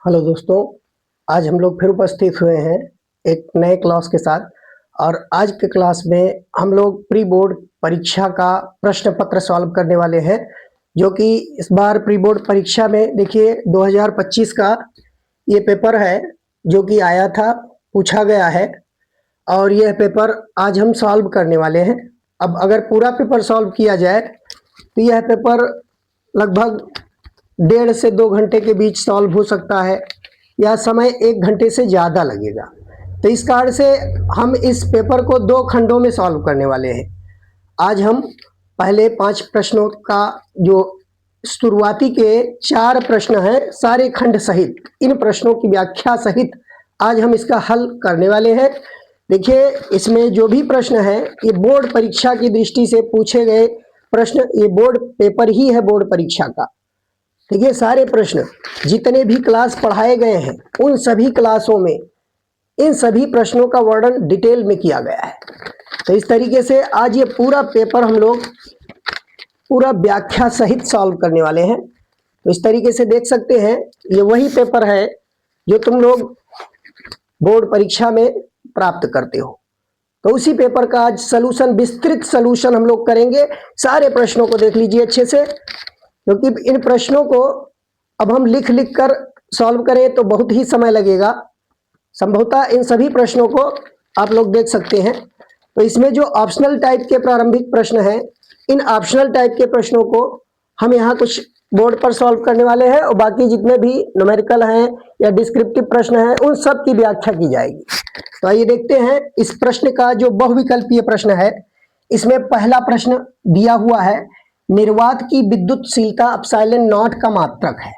Hello दोस्तों, आज हम लोग फिर उपस्थित हुए हैं एक नए क्लास के साथ। और आज के क्लास में हम लोग प्री बोर्ड परीक्षा का प्रश्न पत्र सॉल्व करने वाले हैं, जो कि इस बार प्री बोर्ड परीक्षा में देखिए 2025 का ये पेपर है जो कि आया था, पूछा गया है। और यह पेपर आज हम सॉल्व करने वाले हैं। अब अगर पूरा पेपर सॉल्व किया जाए तो यह पेपर लगभग 1.5 से 2 घंटे के बीच सॉल्व हो सकता है, या समय 1 घंटे से ज़्यादा लगेगा। तो इस कारण से हम इस पेपर को 2 खंडों में सॉल्व करने वाले हैं। आज हम पहले 5 प्रश्नों का जो शुरुआती के 4 प्रश्न हैं, सारे खंड सहित, इन प्रश्नों की व्याख्या सहित आज हम इसका हल करने वाले हैं। देखिए, इसमें जो भी प्रश्न है ये बोर्ड परीक्षा की दृष्टि से पूछे गए प्रश्न, ये बोर्ड पेपर ही है बोर्ड परीक्षा का। देखिए, सारे प्रश्न जितने भी क्लास पढ़ाए गए हैं उन सभी क्लासों में इन सभी प्रश्नों का वर्णन डिटेल में किया गया है। तो इस तरीके से आज ये पूरा पेपर हम लोग पूरा व्याख्या सहित सॉल्व करने वाले हैं। तो इस तरीके से देख सकते हैं, ये वही पेपर है जो तुम लोग बोर्ड परीक्षा में प्राप्त करते हो। तो उसी पेपर का आज सलूशन, विस्तृत सलूशन हम लोग करेंगे। सारे प्रश्नों को देख लीजिए अच्छे से, क्योंकि इन प्रश्नों को अब हम लिख लिख कर सॉल्व करें तो बहुत ही समय लगेगा। संभवतः इन सभी प्रश्नों को आप लोग देख सकते हैं। तो इसमें जो ऑप्शनल टाइप के प्रारंभिक प्रश्न हैं, इन ऑप्शनल टाइप के प्रश्नों को हम यहाँ कुछ बोर्ड पर सॉल्व करने वाले हैं, और बाकी जितने भी न्यूमेरिकल हैं या डिस्क्रिप्टिव प्रश्न हैं उन सब की व्याख्या की जाएगी। तो आइए देखते हैं इस प्रश्न का जो बहुविकल्पीय प्रश्न है। इसमें पहला प्रश्न दिया हुआ है, निर्वात की विद्युतशीलता एप्सिलॉन नॉट का मात्रक है।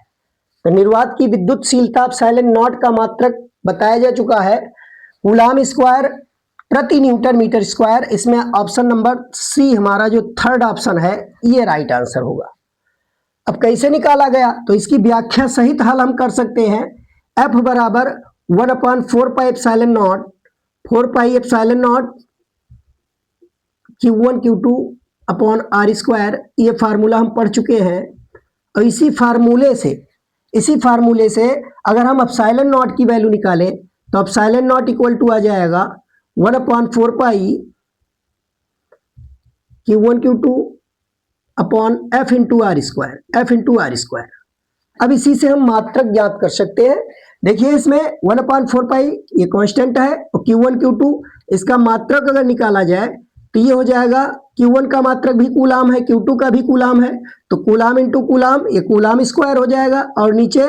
तो निर्वात की विद्युतशीलता एप्सिलॉन नॉट का मात्रक बताया जा चुका है, कूलाम स्क्वायर प्रति न्यूटन मीटर स्क्वायर। इसमें ऑप्शन नंबर सी हमारा जो थर्ड ऑप्शन है ये राइट आंसर होगा। अब कैसे निकाला गया, तो इसकी व्याख्या सहित हल हम कर सकते हैं। F बराबर 1/4 pi epsilon nought, 4 pi epsilon nought Q1 Q2 upon r square, ये फार्मूला हम पढ़ चुके हैं। और इसी फार्मूले से अगर हम एप्सिलॉन नॉट की वैल्यू निकालें तो एप्सिलॉन नॉट इक्वल टू आ जाएगा 1/4 pi Q1 Q2 upon F into r square. अब इसी से हम मात्रक ज्ञात कर सकते हैं। देखिए, इसमें 1/4 पाई ये कांस्टेंट है, और Q1 Q2 इसका मात्रक अगर निकाला जाए तो ये हो जाएगा, Q1 का मात्रक भी कूलाम है, Q2 का भी कूलाम है, तो कूलाम इंटू कूलाम, ये कूलाम स्क्वायर हो जाएगा। और नीचे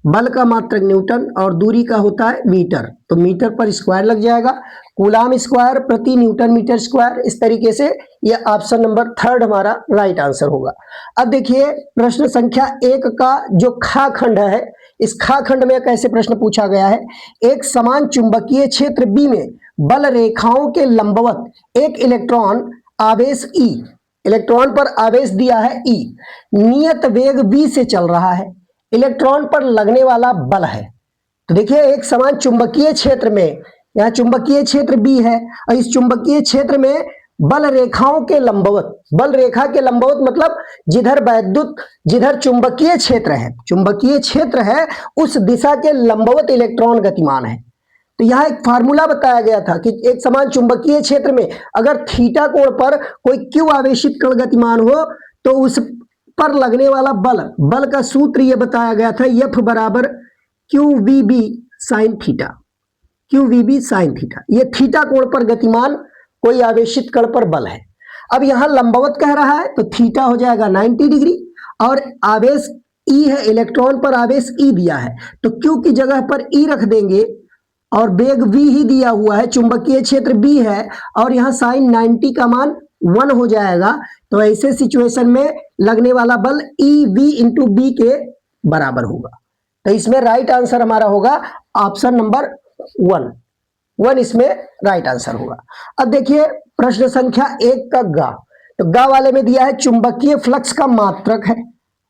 बल का मात्रक न्यूटन और दूरी का होता है मीटर, तो मीटर पर स्क्वायर लग जाएगा, कूलाम स्क्वायर प्रति न्यूटन मीटर स्क्वायर। इस तरीके से ये ऑप्शन नंबर थर्ड हमारा राइट आंसर होगा। अब देखिए, प्रश्न संख्या 1 का जो खा खंड है, इस खा खंड में कैसे प्रश्न पूछा गया है। एक समान चुंबकीय क्षेत्र बी में बल रेखाओं के लंबवत एक इलेक्ट्रॉन आवेश ई, इलेक्ट्रॉन पर आवेश दिया है ई, नियत वेग v से चल रहा है, इलेक्ट्रॉन पर लगने वाला बल है। तो देखिए, एक समान चुंबकीय क्षेत्र में, यहाँ चुंबकीय क्षेत्र B है, और इस चुंबकीय क्षेत्र में बल रेखाओं के लंबवत, बल रेखा के लंबवत मतलब जिधर चुंबकीय क्षेत्र है उस दिशा के लंबवत इलेक्ट्रॉन गतिमान है। तो यहाँ एक फार्मूला बताया गया था कि एक समान चुंबकीय क्षेत्र में अगर थीटा कोण पर कोई Q आवेशित कण गतिमान हो तो उस पर लगने वाला बल का सूत्र ये बताया गया था, F बराबर QVB साइन थीटा। ये थीटा कोण पर गतिमान कोई आवेशित कण पर बल है। अब यहां लंबवत कह रहा है तो थीटा हो जाएगा 90 डिग्री, और आवेश E है, इलेक्ट्रॉन पर आवेश E दिया है, तो Q की जगह पर E रख देंगे, और वेग v ही दिया हुआ है, चुंबकीय क्षेत्र B है, और यहाँ साइन 90 का मान 1 हो जाएगा। तो ऐसे सिचुएशन में लगने वाला बल EV इंटू B के बराबर होगा। तो इसमें राइट आंसर हमारा होगा ऑप्शन नंबर 1 इसमें राइट आंसर होगा। अब देखिए, प्रश्न संख्या 1 का गा, तो गा वाले में दिया है चुंबकीय फ्लक्स का मात्रक है।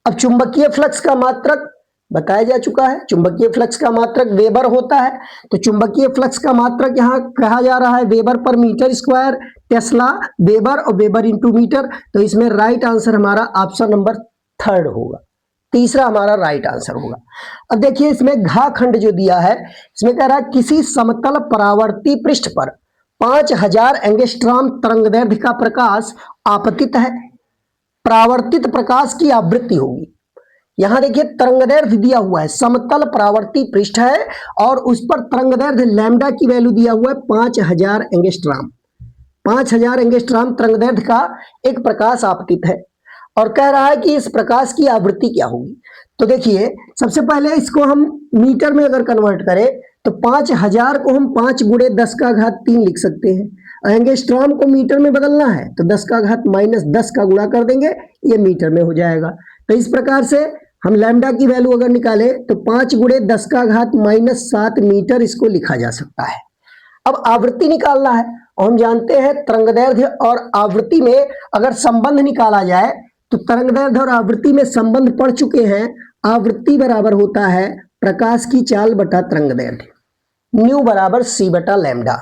अब चुंबकीय फ्लक्स का मात्रक बताया जा चुका है, चुंबकीय फ्लक्स का मात्रक वेबर होता है। तो चुंबकीय फ्लक्स का मात्रक यहाँ कहा जा रहा है वेबर पर मीटर स्क्वायर, टेस्ला वेबर, और वेबर इंटू मीटर। तो इसमें राइट आंसर हमारा ऑप्शन नंबर थर्ड होगा। तीसरा हमारा राइट आंसर होगा। अब देखिए इसमें घ खंड जो दिया है, इसमें कह रहा है किसी समतल परावर्ती पृष्ठ पर 5000 एंगस्ट्रॉम तरंगदैर्घ्य का प्रकाश आपतित है, परावर्तित प्रकाश की आवृत्ति होगी। यहां देखिए तरंगदैर्घ्य दिया हुआ है, समतल परावर्ती पृष्ठ है और उस पर तरंगदैर्घ्य लैम्डा की वैल्यू दिया हुआ है 5000 एंगस्ट्रॉम। 5000 एंगस्ट्रॉम तरंगदैर्घ्य का एक प्रकाश आपतित है और कह रहा है कि इस प्रकाश की आवृत्ति क्या होगी। तो देखिए सबसे पहले इसको हम मीटर में अगर कन्वर्ट करें तो 5000 को हम 5 गुणे 10 का घात 3 लिख सकते हैं। एंगस्ट्रॉम को मीटर में बदलना है तो 10 का घात -10 का गुणा कर देंगे, ये मीटर में हो जाएगा। तो इस प्रकार से हम लैम्डा की वैल्यू अगर निकालें तो 5 गुणे 10 का घात -7 मीटर इसको लिखा जा सकता है। अब आवृत्ति निकालना है और हम जानते हैं तरंगदैर्घ्य और आवृत्ति में अगर संबंध निकाला जाए तो तरंगदैर्घ्य और आवृत्ति में संबंध पढ़ चुके हैं। आवृत्ति बराबर होता है प्रकाश की चाल बटा तरंगदैर्घ्य, न्यू बराबर c बटा लैम्डा।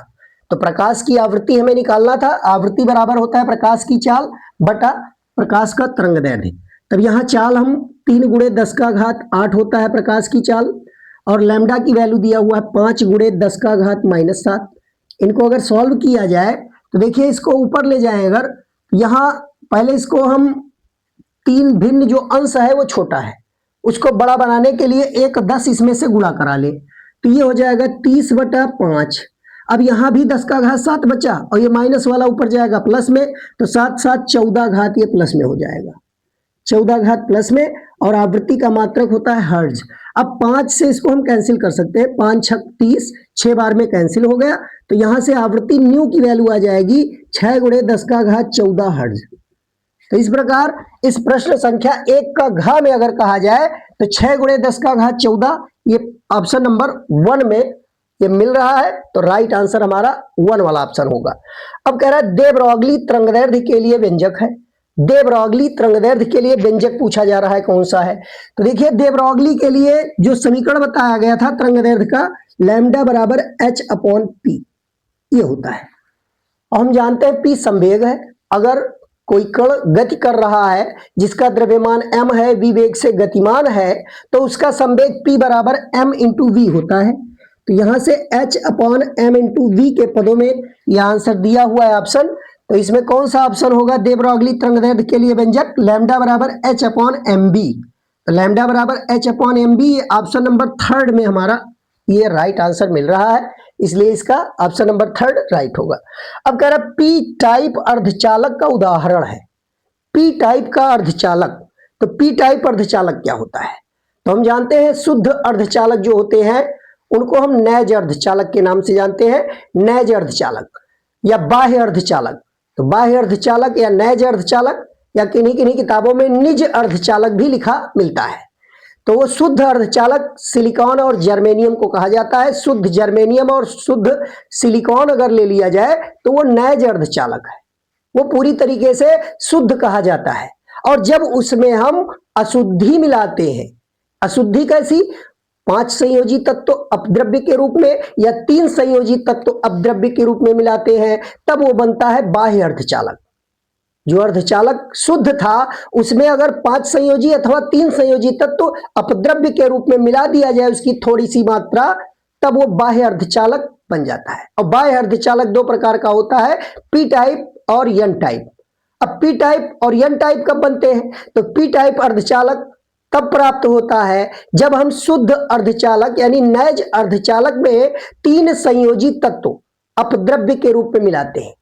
तो प्रकाश की आवृत्ति हमें निकालना था, आवृत्ति बराबर होता है प्रकाश की चाल बटा प्रकाश का तरंगदैर्घ्य। तब यहाँ चाल हम 3 गुणे 10 का घात 8 होता है प्रकाश की चाल और लैम्डा की वैल्यू दिया हुआ है 5 गुणे 10 का घात -7। इनको अगर सॉल्व किया जाए तो देखिए इसको ऊपर ले जाए, अगर यहाँ पहले इसको हम 3 भिन्न जो अंश है वो छोटा है, उसको बड़ा बनाने के लिए 1/10 इसमें से गुणा करा ले तो ये हो जाएगा 30 बटा 5। अब यहाँ भी 10 का घात 7 बचा और ये माइनस वाला ऊपर जाएगा प्लस में, तो 7 7 14 घात ये प्लस में हो जाएगा, 14 घात प्लस में। और आवृत्ति का मात्रक होता है हर्ट्ज। अब 5 से इसको हम कैंसिल कर सकते हैं, 5 6 30, 6 बार में कैंसिल हो गया तो यहाँ से आवृत्ति न्यू की वैल्यू आ जाएगी 6 गुणे 10 का घात 14 हर्ट्ज। तो इस प्रकार इस प्रश्न संख्या 1 का घ में अगर कहा जाए तो 6 गुणे 10 का घात 14 ये ऑप्शन नंबर 1 में ये मिल रहा है, तो राइट आंसर हमारा 1 वाला ऑप्शन होगा। अब कह रहा है दे ब्रॉगली तरंगदैर्घ्य के लिए व्यंजक है। दे ब्रॉगली तरंगदैर्घ्य के लिए व्यंजक पूछा जा रहा है, कौन सा है। तो देखिए दे ब्रॉगली के लिए जो समीकरण बताया गया था तरंगदैर्घ्य का, लैम्डा बराबर h/p ये होता है। और हम जानते हैं p संवेग है। अगर कोई कण गति कर रहा है जिसका द्रव्यमान m है, v वेग से गतिमान है, तो उसका संवेग p बराबर m × v होता है। तो यहां से h/m × v के पदों में यह आंसर दिया हुआ है ऑप्शन। तो इसमें कौन सा ऑप्शन होगा दे ब्रॉगली तरंगदैर्घ्य के लिए व्यंजक, लैम्डा बराबर h/mv। तो लैम्डा बराबर h/mv ऑप्शन नंबर 3 में हमारा ये राइट आंसर मिल रहा है, इसलिए इसका ऑप्शन नंबर 3 राइट होगा। अब कह रहा है पी टाइप अर्धचालक का उदाहरण है। पी टाइप का अर्धचालक, तो पी टाइप अर्धचालक क्या होता है। तो हम जानते हैं शुद्ध अर्धचालक जो होते हैं उनको हम नैज अर्धचालक के नाम से जानते हैं, नैज अर्धचालक या बाह्य अर्धचालक। तो बाह्य अर्धचालक या नैज अर्धचालक या किन्हीं किन्हीं किताबों में निज अर्धचालक भी लिखा मिलता है। तो वो शुद्ध अर्धचालक सिलिकॉन और जर्मेनियम को कहा जाता है। शुद्ध जर्मेनियम और शुद्ध सिलिकॉन अगर ले लिया जाए तो वो नैज अर्धचालक है, वो पूरी तरीके से शुद्ध कहा जाता है। और जब उसमें हम अशुद्धि मिलाते हैं, अशुद्धि कैसी, 5 संयोजी तत्व अपद्रव्य के रूप में या 3 संयोजी तत्व अपद्रव्य के रूप में मिलाते हैं, तब वो बनता है बाह्य अर्धचालक। जो अर्धचालक शुद्ध था उसमें अगर 5 संयोजी अथवा 3 संयोजी तत्व अपद्रव्य के रूप में मिला दिया जाए उसकी थोड़ी सी मात्रा, तब वो बाह्य अर्धचालक बन जाता है। और बाह्य अर्धचालक 2 प्रकार का होता है, पी टाइप और एन टाइप। अब पी टाइप और एन टाइप कब बनते हैं, तो पी टाइप अर्धचालक तब प्राप्त होता है जब हम शुद्ध अर्धचालक यानी नैज अर्धचालक में 3 संयोजी तत्व अपद्रव्य के रूप में मिलाते हैं,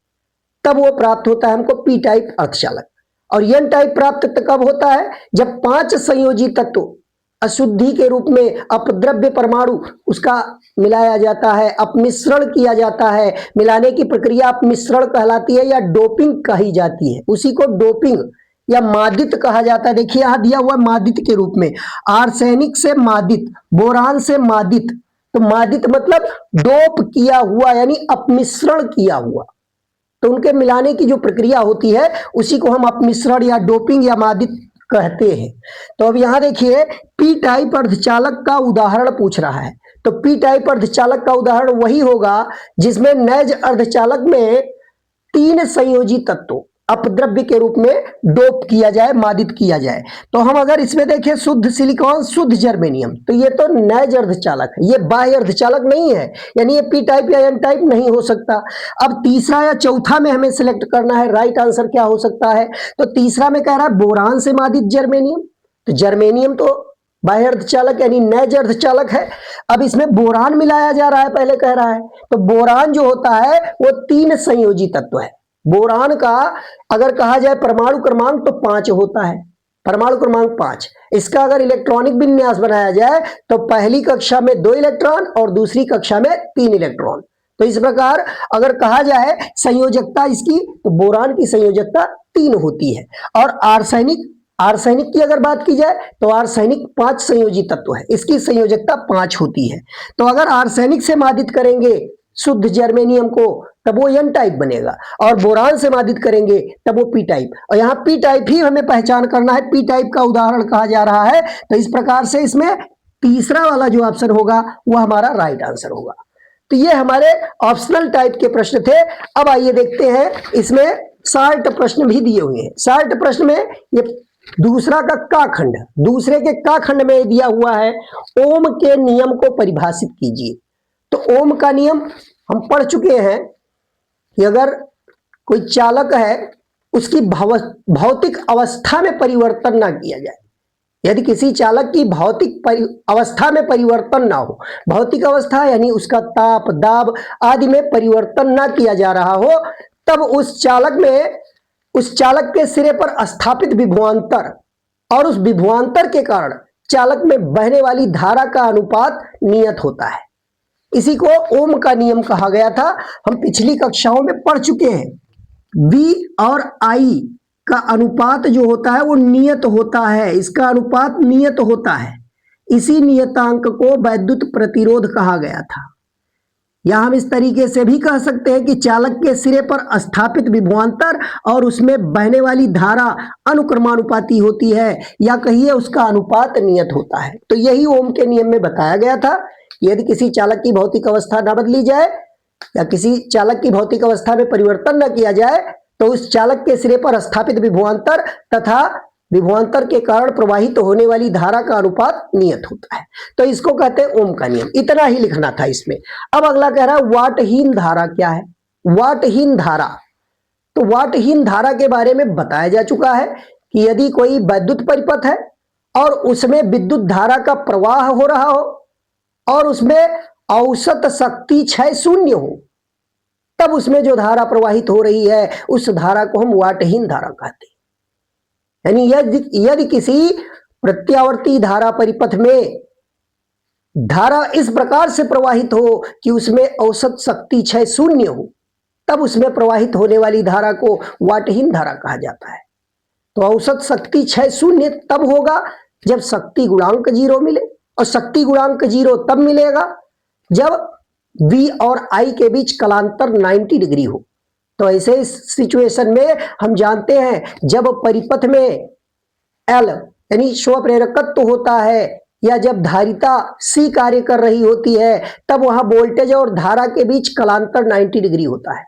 तब वो प्राप्त होता है हमको पी टाइप अर्धचालक। और एन टाइप प्राप्त कब होता है, जब 5 संयोजी तत्व अशुद्धि के रूप में अपद्रव्य परमाणु उसका मिलाया जाता है, अपमिश्रण किया जाता है। मिलाने की प्रक्रिया अपमिश्रण कहलाती है या डोपिंग कही जाती है, उसी को डोपिंग या मादित कहा जाता है। देखिए यहां दिया हुआ मादित के रूप में, आर्सेनिक से मादित, बोरान से मादित। तो मादित मतलब डोप किया हुआ यानी अपमिश्रण किया हुआ। तो उनके मिलाने की जो प्रक्रिया होती है उसी को हम अपमिश्रण या डोपिंग या मादित कहते हैं। तो अब यहां देखिए पी टाइप अर्धचालक का उदाहरण पूछ रहा है। तो पी टाइप अर्धचालक का उदाहरण वही होगा जिसमें नैज अर्धचालक में 3 संयोजी तत्व अपद्रव्य के रूप में डोप किया जाए, मादित किया जाए। तो हम अगर इसमें देखें शुद्ध सिलिकॉन, शुद्ध जर्मेनियम, तो ये तो नैज अर्धचालक है, ये बाह्य अर्धचालक नहीं है, यानी ये पी टाइप या एन टाइप नहीं हो सकता। अब तीसरा या चौथा में हमें सिलेक्ट करना है, राइट आंसर क्या हो सकता है। तो तीसरा में कह रहा है बोरान से मादित जर्मेनियम, तो जर्मेनियम तो बाह्य अर्धचालक यानी नैज अर्धचालक है। अब इसमें बोरान मिलाया जा रहा है, पहले कह रहा है, तो बोरान जो होता है वो 3 संयोजी तत्व है। बोरान का अगर कहा जाए परमाणु क्रमांक तो 5 होता है, परमाणु क्रमांक 5। इसका अगर इलेक्ट्रॉनिक विन्यास बनाया जाए तो पहली कक्षा में 2 इलेक्ट्रॉन और दूसरी कक्षा में 3 इलेक्ट्रॉन। तो इस प्रकार अगर कहा जाए संयोजकता इसकी, तो बोरान की संयोजकता 3 होती है। और आर्सेनिक की अगर बात की जाए तो आर्सेनिक 5 संयोजी तत्व है, इसकी संयोजकता 5 होती है। तो अगर आर्सेनिक से मादित करेंगे शुद्ध जर्मेनियम को तब वो एन टाइप बनेगा, और बोरान से मादित करेंगे तब वो पी टाइप। और यहाँ पी टाइप ही हमें पहचान करना है, पी टाइप का उदाहरण कहा जा रहा है। तो इस प्रकार से इसमें तीसरा वाला जो ऑप्शन होगा वो हमारा राइट आंसर होगा। तो ये हमारे ऑप्शनल टाइप के प्रश्न थे। अब आइए देखते हैं, इसमें शार्ट प्रश्न भी दिए हुए हैं। शार्ट प्रश्न में ये दूसरा का का खंड, दूसरे के का खंड में दिया हुआ है, ओम के नियम को परिभाषित कीजिए। तो ओम का नियम हम पढ़ चुके हैं कि अगर कोई चालक है उसकी भौतिक अवस्था में परिवर्तन ना किया जाए, यदि किसी चालक की भौतिक अवस्था में परिवर्तन ना हो, भौतिक अवस्था यानी उसका ताप, दाब आदि में परिवर्तन ना किया जा रहा हो, तब उस चालक के सिरे पर स्थापित विभवांतर और उस विभवांतर के कारण चालक में बहने वाली धारा का अनुपात नियत होता है। इसी को ओम का नियम कहा गया था, हम पिछली कक्षाओं में पढ़ चुके हैं। V और I का अनुपात जो होता है वो नियत होता है, इसका अनुपात नियत होता है। इसी नियतांक को वैद्युत प्रतिरोध कहा गया था। या हम इस तरीके से भी कह सकते हैं कि चालक के सिरे पर स्थापित विभवांतर और उसमें बहने वाली धारा अनुक्रमानुपाती होती है, या कहिए उसका अनुपात नियत होता है। तो यही ओम के नियम में बताया गया था। यदि किसी चालक की भौतिक अवस्था न बदली जाए या किसी चालक की भौतिक अवस्था में परिवर्तन न किया जाए, तो उस चालक के सिरे पर स्थापित विभवांतर तथा विभवांतर के कारण प्रवाहित होने वाली धारा का अनुपात नियत होता है। तो इसको कहते हैं ओम का नियम। इतना ही लिखना था इसमें। अब अगला कह रहा है वाटहीन धारा क्या है। वाटहीन धारा, तो वाटहीन धारा के बारे में बताया जा चुका है कि यदि कोई वैद्युत परिपथ है और उसमें विद्युत धारा का प्रवाह हो रहा हो और उसमें औसत शक्ति क्षय शून्य हो, तब उसमें जो धारा प्रवाहित हो रही है उस धारा को हम वाटहीन धारा कहते हैं। यानी यदि किसी प्रत्यावर्ती धारा परिपथ में धारा इस प्रकार से प्रवाहित हो कि उसमें औसत शक्ति क्षय शून्य हो, तब उसमें प्रवाहित होने वाली धारा को वाटहीन धारा कहा जाता है। तो औसत शक्ति क्षय शून्य तब होगा जब शक्ति गुणांक 0 मिले, और शक्ति गुणांक 0 तब मिलेगा जब V और I के बीच कलांतर 90 डिग्री हो। तो ऐसे सिचुएशन में हम जानते हैं जब परिपथ में L यानी स्वप्रेरकत्व होता है या जब धारिता C कार्य कर रही होती है, तब वहां वोल्टेज और धारा के बीच कलांतर 90 डिग्री होता है।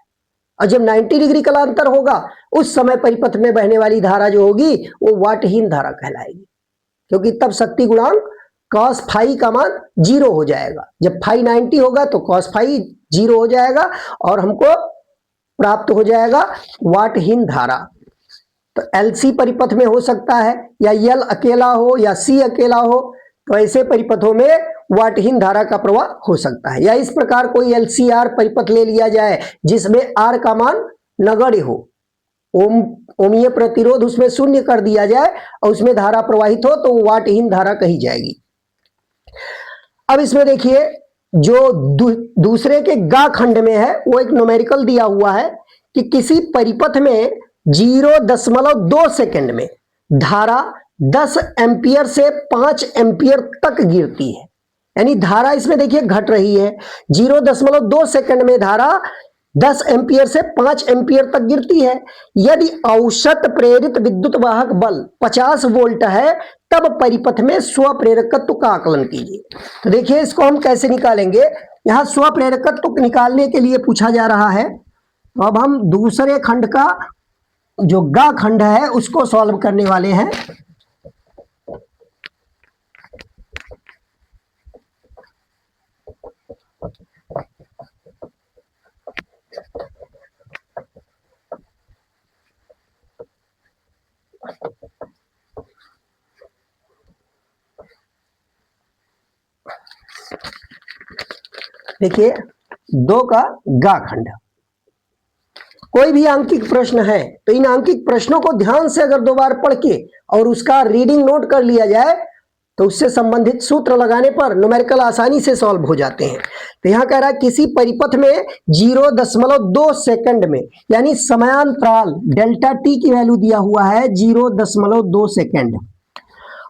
और जब 90 डिग्री कलांतर होगा उस समय परिपथ में बहने वाली धारा जो होगी वो वाटहीन धारा कहलाएगी, क्योंकि तब शक्ति गुणांक cos फाई का मान 0 हो जाएगा। जब फाई 90 होगा तो cos फाई 0 हो जाएगा और हमको प्राप्त हो जाएगा वाटहीन धारा। तो LC परिपथ में हो सकता है या L अकेला हो या C अकेला हो, तो ऐसे परिपथों में वाटहीन धारा का प्रवाह हो सकता है। या इस प्रकार कोई LCR परिपथ ले लिया जाए जिसमें R का मान नगण्य हो, ओमीय प्रतिरोध उसमें शून्य कर दिया जाए और उसमें धारा प्रवाहित हो, तो वाटहीन धारा कही जाएगी। अब इसमें देखिए जो दूसरे के गा खंड में है वो एक न्यूमेरिकल दिया हुआ है कि किसी परिपथ में 0.2 सेकंड में धारा 10 एम्पियर से 5 एम्पियर तक गिरती है। यानी धारा इसमें देखिए घट रही है, 0.2 सेकंड में धारा 10 एम्पियर से 5 एम्पियर तक गिरती है। यदि औसत प्रेरित विद्युत वाहक बल 50 वोल्ट है, तब परिपथ में स्वप्रेरकत्व का आकलन कीजिए। तो देखिए इसको हम कैसे निकालेंगे। यहां स्वप्रेरकत्व निकालने के लिए पूछा जा रहा है। अब हम दूसरे खंड का जो गा खंड है उसको सॉल्व करने वाले हैं। देखिए 2 का गा खंड। कोई भी आंकिक प्रश्न है तो इन आंकिक प्रश्नों को ध्यान से अगर 2 बार पढ़ के और उसका रीडिंग नोट कर लिया जाए तो उससे संबंधित सूत्र लगाने पर न्यूमेरिकल आसानी से सॉल्व हो जाते हैं। तो यहां कह रहा है किसी परिपथ में 0.2 सेकंड में, यानी समयांतराल डेल्टा टी की वैल्यू दिया हुआ है 0.2 सेकंड,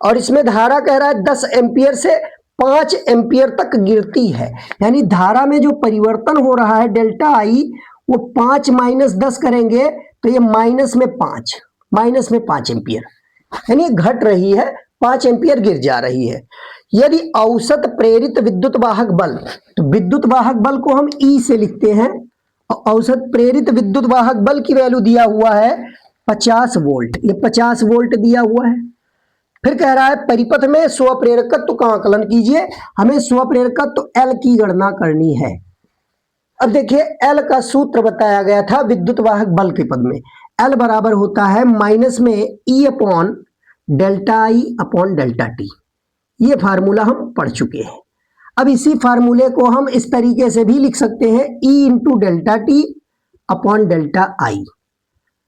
और इसमें धारा कह रहा है 10 एम्पियर से 5 एम्पियर तक गिरती है। यानी धारा में जो परिवर्तन हो रहा है डेल्टा आई, वो 5 माइनस 10 करेंगे तो ये माइनस में 5 एम्पियर, यानी घट रही है, 5 एम्पियर गिर जा रही है। यदि औसत प्रेरित विद्युत वाहक बल, तो विद्युत वाहक बल को हम ई से लिखते हैं, औसत प्रेरित विद्युत वाहक बल की वैल्यू दिया हुआ है 50 वोल्ट, ये 50 वोल्ट दिया हुआ है। फिर कह रहा है परिपथ में स्वप्रेरकत्व का आकलन कीजिए, हमें स्वप्रेरकत्व एल की गणना करनी है। अब देखिए एल का सूत्र बताया गया था विद्युत वाहक बल के पद में, एल बराबर होता है माइनस में ई अपॉन डेल्टा आई अपॉन डेल्टा टी। ये फार्मूला हम पढ़ चुके हैं। अब इसी फार्मूले को हम इस तरीके से भी लिख सकते हैं, E into delta T upon delta आई।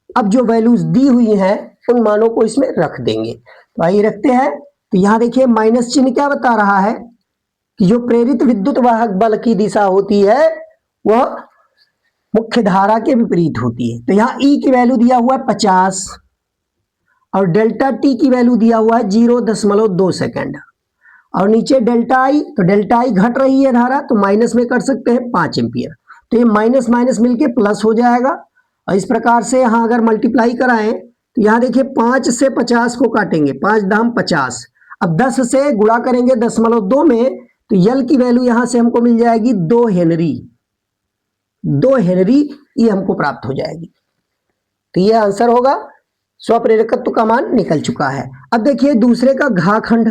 अब जो वैल्यूज दी हुई हैं उन मानों को इसमें रख देंगे, तो आइए रखते हैं। तो यहां देखिए माइनस चिन्ह क्या बता रहा है कि जो प्रेरित विद्युत वाहक बल की दिशा होती है वह मुख्य धारा के विपरीत होती है। तो यहाँ ई की वैल्यू दिया हुआ है 50 और डेल्टा टी की वैल्यू दिया हुआ है 0.2 सेकंड, और नीचे डेल्टा आई, तो डेल्टा आई घट रही है धारा, तो माइनस में कर सकते हैं 5 एम्पियर, तो ये माइनस माइनस मिलके प्लस हो जाएगा। और इस प्रकार से यहाँ अगर मल्टीप्लाई कराएं तो यहाँ देखिए 5 से 50 को काटेंगे, 5 दाम 50, अब 10 से गुणा करेंगे 0.2 में, तो यल की वैल्यू यहां से हमको मिल जाएगी 2 हेनरी, 2 हेनरी ये हमको प्राप्त हो जाएगी। तो ये आंसर होगा, स्वप्रेरकत्व का मान निकल चुका है। अब देखिए दूसरे का घा खंड,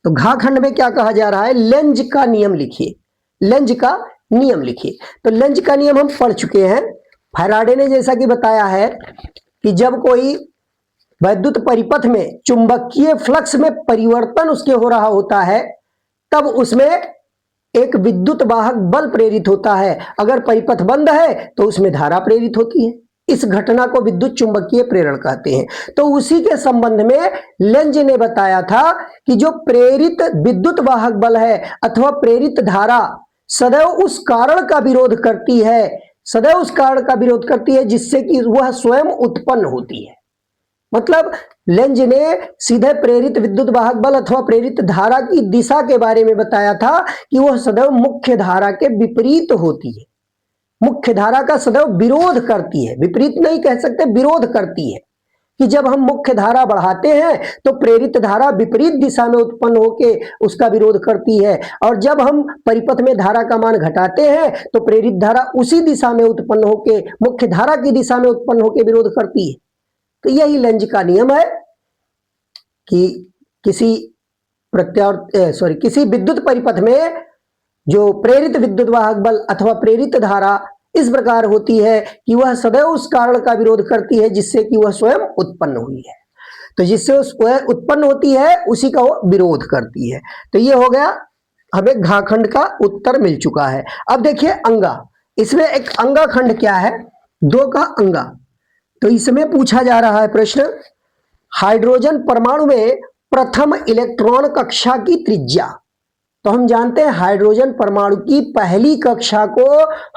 तो घा खंड में क्या कहा जा रहा है, लेंज का नियम लिखिए, लेंज का नियम लिखिए। तो लेंज का नियम हम पढ़ चुके हैं। फैराडे ने जैसा कि बताया है कि जब कोई वैद्युत परिपथ में चुंबकीय फ्लक्स में परिवर्तन उसके हो रहा होता है तब उसमें एक विद्युत वाहक बल प्रेरित होता है। अगर परिपथ बंद है तो उसमें धारा प्रेरित होती है। इस घटना को विद्युत चुंबकीय प्रेरण कहते हैं। तो उसी के संबंध में लेंज ने बताया था कि जो प्रेरित विद्युत वाहक बल है अथवा प्रेरित धारा सदैव उस कारण का विरोध करती है, सदैव उस कारण का विरोध करती है जिससे कि वह स्वयं उत्पन्न होती है। मतलब लेंज ने सीधे प्रेरित विद्युत वाहक बल अथवा प्रेरित धारा की दिशा के बारे में बताया था कि वह सदैव मुख्य धारा के विपरीत होती है, मुख्य धारा का सदैव विरोध करती है, विपरीत नहीं कह सकते, विरोध करती है। कि जब हम मुख्य धारा बढ़ाते हैं तो प्रेरित धारा विपरीत दिशा में उत्पन्न होकर उसका विरोध करती है, और जब हम परिपथ में धारा का मान घटाते हैं तो प्रेरित धारा उसी दिशा में उत्पन्न होकर मुख्य धारा की दिशा में उत्पन्न होकर विरोध करती है। तो यही लेंज का नियम है कि किसी किसी विद्युत परिपथ में जो प्रेरित विद्युत वाहक बल अथवा प्रेरित धारा इस प्रकार होती है कि वह सदैव उस कारण का विरोध करती है जिससे कि वह स्वयं उत्पन्न हुई है। तो जिससे वह उत्पन्न होती है उसी का वो विरोध करती है। तो ये हो गया, हमें घाखंड का उत्तर मिल चुका है। अब देखिए अंगा, इसमें एक अंगा खंड क्या है, 2 का अंगा। तो इसमें पूछा जा रहा है प्रश्न, हाइड्रोजन परमाणु में प्रथम इलेक्ट्रॉन कक्षा की त्रिज्या। तो हम जानते हैं हाइड्रोजन परमाणु की पहली कक्षा को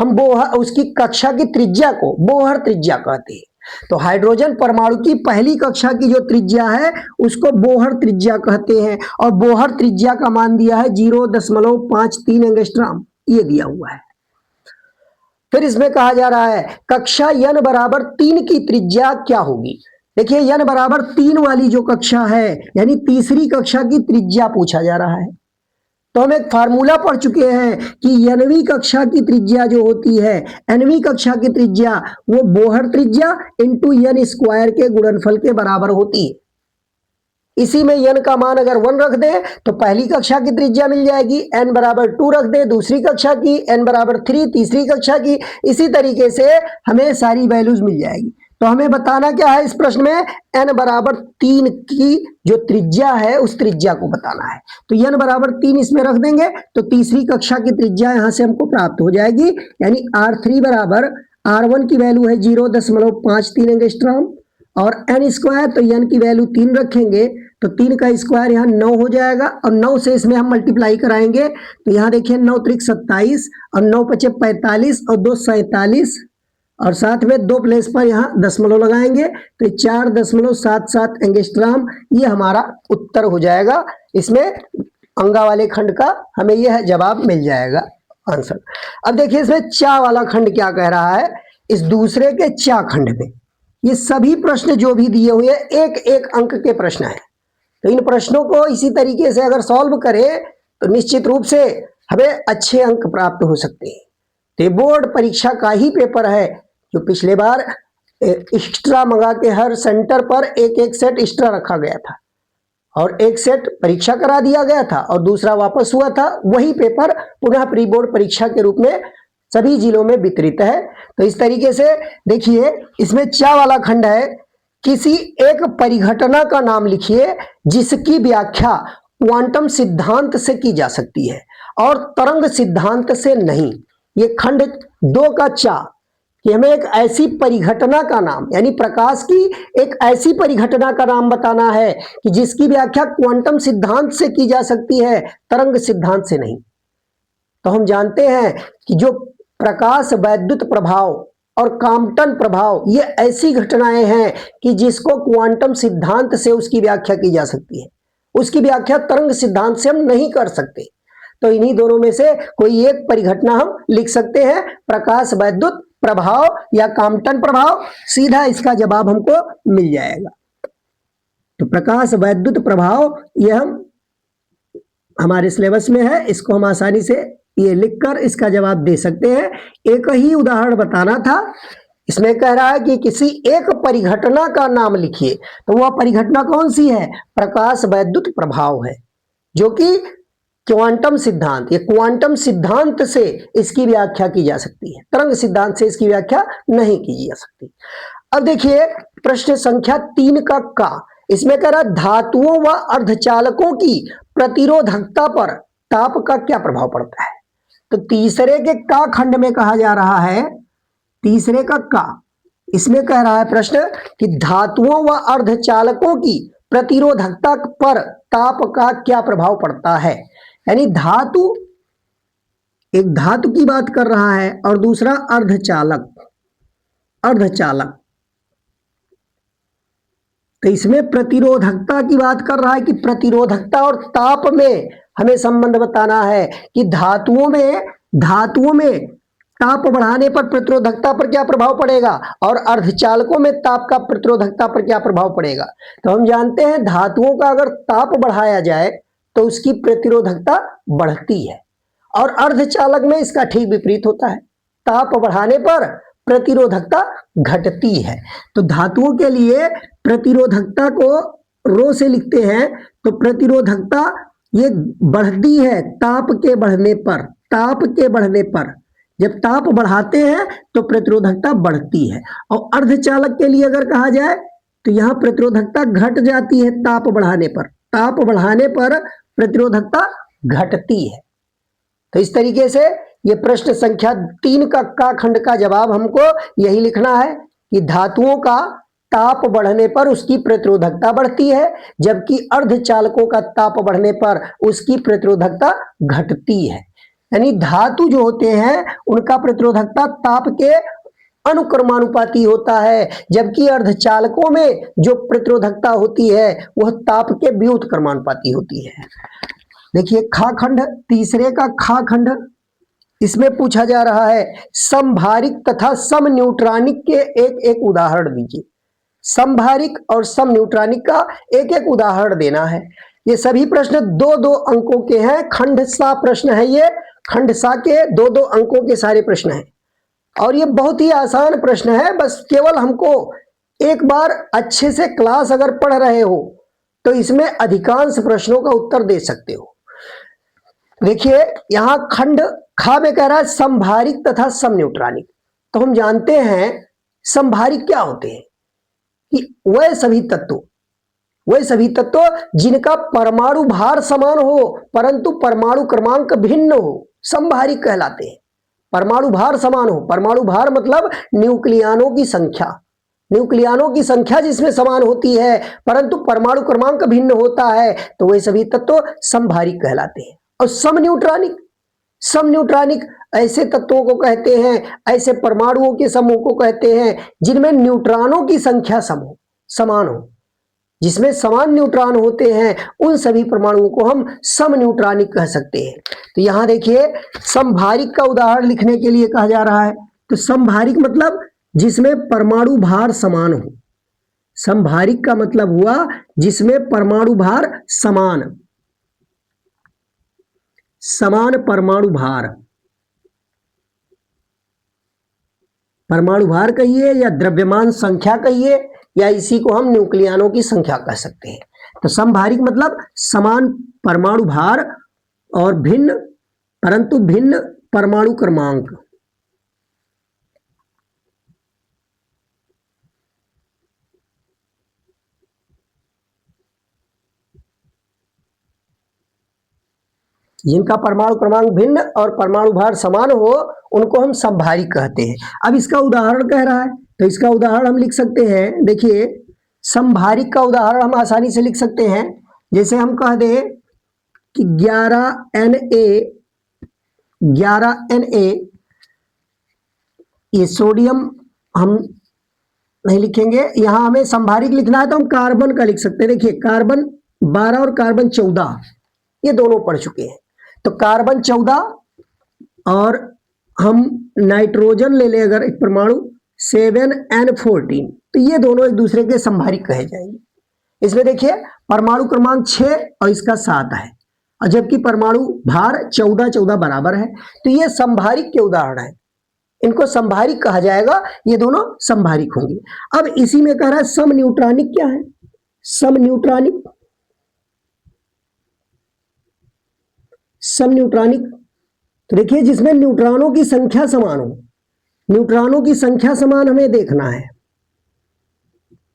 हम उसकी कक्षा की त्रिज्या को बोहर त्रिज्या कहते हैं। तो हाइड्रोजन परमाणु की पहली कक्षा की जो त्रिज्या है उसको बोहर त्रिज्या कहते हैं, और बोहर त्रिज्या का मान दिया है 0.53 एंगस्ट्रॉम, ये दिया हुआ है। फिर इसमें कहा जा रहा है कक्षा n बराबर 3 की त्रिज्या क्या होगी। देखिए n बराबर 3 वाली जो कक्षा है यानी तीसरी कक्षा की त्रिज्या पूछा जा रहा है। तो हम एक फार्मूला पढ़ चुके हैं कि nवीं कक्षा की त्रिज्या जो होती है, nवीं कक्षा की त्रिज्या वो बोहर त्रिज्या इंटू n स्क्वायर के गुणनफल के बराबर होती है। इसी में n का मान अगर 1 रख दे तो पहली कक्षा की त्रिज्या मिल जाएगी, n बराबर 2 रख दे दूसरी कक्षा की, n बराबर 3 तीसरी कक्षा की, इसी तरीके से हमें सारी वैल्यूज मिल जाएगी। तो हमें बताना क्या है इस प्रश्न में, n बराबर 3 की जो त्रिज्या है उस त्रिज्या को बताना है। तो n बराबर 3 इसमें रख देंगे तो तीसरी कक्षा की त्रिज्या यहां से हमको प्राप्त हो जाएगी, यानी r3 बराबर r1 की वैल्यू है 0.53 एंगस्ट्रॉम और n स्क्वायर, तो n की वैल्यू 3 रखेंगे तो 3 का स्क्वायर यहाँ 9 हो जाएगा और 9 से इसमें हम मल्टीप्लाई कराएंगे तो यहाँ देखिए 9 त्रिक 27 और 9 पचे 45 और 2 47 और साथ में 2 प्लेस पर यहाँ दशमलव लगाएंगे तो 4.77 एंगस्ट्रॉम ये हमारा उत्तर हो जाएगा। इसमें अंगा वाले खंड का हमें यह जवाब मिल जाएगा आंसर। अब देखिए इसमें चा वाला खंड क्या कह रहा है, इस दूसरे के चा खंड में ये सभी प्रश्न जो भी दिए हुए एक एक अंक के प्रश्न हैं। तो इन प्रश्नों को इसी तरीके से अगर सॉल्व करें तो निश्चित रूप से हमें अच्छे अंक प्राप्त हो सकते हैं। तो बोर्ड परीक्षा का ही पेपर है जो पिछले बार एक्स्ट्रा मंगा के हर सेंटर पर एक एक सेट एक्स्ट्रा रखा गया था और एक सेट परीक्षा करा दिया गया था और दूसरा वापस हुआ था। वही पेपर पुनः प्री बोर्ड परीक्षा के रूप में सभी जिलों में वितरित है। तो इस तरीके से देखिए इसमें चा वाला खंड है, किसी एक परिघटना का नाम लिखिए जिसकी व्याख्या क्वांटम सिद्धांत से की जा सकती है और तरंग सिद्धांत से नहीं। ये खंड 2 का चा कि हमें एक ऐसी परिघटना का नाम यानी प्रकाश की एक ऐसी परिघटना का नाम बताना है कि जिसकी व्याख्या क्वांटम सिद्धांत से की जा सकती है, तरंग सिद्धांत से नहीं। तो हम जानते हैं कि जो प्रकाश वैद्युत प्रभाव और कॉम्पटन प्रभाव ये ऐसी घटनाएं हैं कि जिसको क्वांटम सिद्धांत से उसकी व्याख्या की जा सकती है, उसकी व्याख्या तरंग सिद्धांत से हम नहीं कर सकते। तो इन्हीं दोनों में से कोई एक परिघटना हम लिख सकते हैं, प्रकाश वैद्युत प्रभाव या कॉम्पटन प्रभाव, सीधा इसका जवाब हमको मिल जाएगा। तो प्रकाश वैद्युत प्रभाव यह हम हमारे सिलेबस में है, इसको हम आसानी से ये लिखकर इसका जवाब दे सकते हैं। एक ही उदाहरण बताना था, इसमें कह रहा है कि किसी एक परिघटना का नाम लिखिए, तो वह परिघटना कौन सी है, प्रकाश वैद्युत प्रभाव है जो कि क्वांटम सिद्धांत, ये क्वांटम सिद्धांत से इसकी व्याख्या की जा सकती है, तरंग सिद्धांत से इसकी व्याख्या नहीं की जा सकती। अब देखिए प्रश्न संख्या 3 का इसमें कह रहा है धातुओं व अर्धचालकों की प्रतिरोधकता पर ताप का क्या प्रभाव पड़ता है। तो तीसरे के का खंड में कहा जा रहा है, तीसरे का इसमें कह रहा है प्रश्न कि धातुओं व अर्धचालकों की प्रतिरोधकता पर ताप का क्या प्रभाव पड़ता है। यानी धातु, एक धातु की बात कर रहा है और दूसरा अर्धचालक, तो इसमें प्रतिरोधकता की बात कर रहा है कि प्रतिरोधकता और ताप में हमें संबंध बताना है कि धातुओं में ताप बढ़ाने पर प्रतिरोधकता पर क्या प्रभाव पड़ेगा और अर्धचालकों में ताप का प्रतिरोधकता पर क्या प्रभाव पड़ेगा। तो हम जानते हैं धातुओं का अगर ताप बढ़ाया जाए तो उसकी प्रतिरोधकता बढ़ती है और अर्धचालक में इसका ठीक विपरीत होता है, ताप बढ़ाने पर प्रतिरोधकता घटती है। तो धातुओं के लिए प्रतिरोधकता को रो से लिखते हैं, तो प्रतिरोधकता ये बढ़ती है ताप के बढ़ने पर, जब ताप बढ़ाते हैं तो प्रतिरोधकता बढ़ती है। और अर्धचालक के लिए अगर कहा जाए तो यहाँ प्रतिरोधकता घट जाती है ताप बढ़ाने पर प्रतिरोधकता घटती है। तो इस तरीके से ये प्रश्न संख्या 3 का खंड का जवाब हमको यही लिखना है कि धातुओं का ताप बढ़ने पर उसकी प्रतिरोधकता बढ़ती है जबकि अर्धचालकों का ताप बढ़ने पर उसकी प्रतिरोधकता घटती है। यानी धातु जो होते हैं उनका प्रतिरोधकता ताप के अनुक्रमानुपाती होता है जबकि अर्धचालकों में जो प्रतिरोधकता होती है वह ताप के व्युत्क्रमानुपाती होती है। देखिए खा खंड, तीसरे का खा खंड, इसमें पूछा जा रहा है समभारिक तथा समन्यूट्रॉनिक के एक एक उदाहरण दीजिए। समभारिक और समन्यूट्रॉनिक का एक एक उदाहरण देना है। ये सभी प्रश्न 2-2 अंकों के हैं, खंडसा प्रश्न है, ये खंडसा के 2-2 अंकों के सारे प्रश्न हैं और ये बहुत ही आसान प्रश्न है। बस केवल हमको एक बार अच्छे से क्लास अगर पढ़ रहे हो तो इसमें अधिकांश प्रश्नों का उत्तर दे सकते हो। देखिए यहां खंड खा में कह रहा है संभारिक तथा समन्यूट्रॉनिक। तो हम जानते हैं संभारिक क्या होते हैं कि वह सभी तत्व जिनका परमाणु भार समान हो परंतु परमाणु क्रमांक भिन्न हो, संभारिक कहलाते हैं। परमाणु भार समान हो, परमाणु भार मतलब न्यूक्लियनों की संख्या जिसमें समान होती है परंतु परमाणु क्रमांक भिन्न होता है, तो वे सभी तत्व संभारिक कहलाते हैं। और समन्यूट्रॉनिक ऐसे तत्वों को कहते हैं, ऐसे परमाणुओं के समूह को कहते हैं जिनमें न्यूट्रॉनों की संख्या समान हो, जिसमें समान न्यूट्रॉन होते हैं, उन सभी परमाणुओं को हम समन्यूट्रॉनिक कह सकते हैं। तो यहां देखिए समभारिक का उदाहरण लिखने के लिए कहा जा रहा है। तो समभारिक मतलब जिसमें परमाणु भार समान हो। समभारिक का मतलब हुआ जिसमें परमाणु भार समान परमाणु भार कहिए या द्रव्यमान संख्या कहिए या इसी को हम न्यूक्लियनों की संख्या कह सकते हैं। तो समभारिक मतलब समान परमाणु भार और भिन्न परमाणु क्रमांक। जिनका परमाणु क्रमांक भिन्न और परमाणु भार समान हो उनको हम समभारिक कहते हैं। अब इसका उदाहरण कह रहा है तो इसका उदाहरण हम लिख सकते हैं। देखिए समभारिक का उदाहरण हम आसानी से लिख सकते हैं। जैसे हम कह दें कि 11Na ये सोडियम हम नहीं लिखेंगे, यहां हमें समभारिक लिखना है तो हम कार्बन का लिख सकते हैं। देखिए कार्बन 12 और कार्बन 14 ये दोनों पढ़ चुके हैं। तो कार्बन 14 और हम नाइट्रोजन ले ले अगर एक परमाणु 7N14, तो ये दोनों एक दूसरे के समभारिक कहे जाएंगे। इसमें देखिए परमाणु क्रमांक 6 और इसका 7 है और जबकि परमाणु भार 14 बराबर है, तो ये समभारिक के उदाहरण है, इनको समभारिक कहा जाएगा, ये दोनों समभारिक होंगे। अब इसी में कह रहा है समन्यूट्रॉनिक क्या है। समन्यूट्रॉनिक तो देखिए जिसमें न्यूट्रॉनों की संख्या समान हो। न्यूट्रॉनों की संख्या समान हमें देखना है,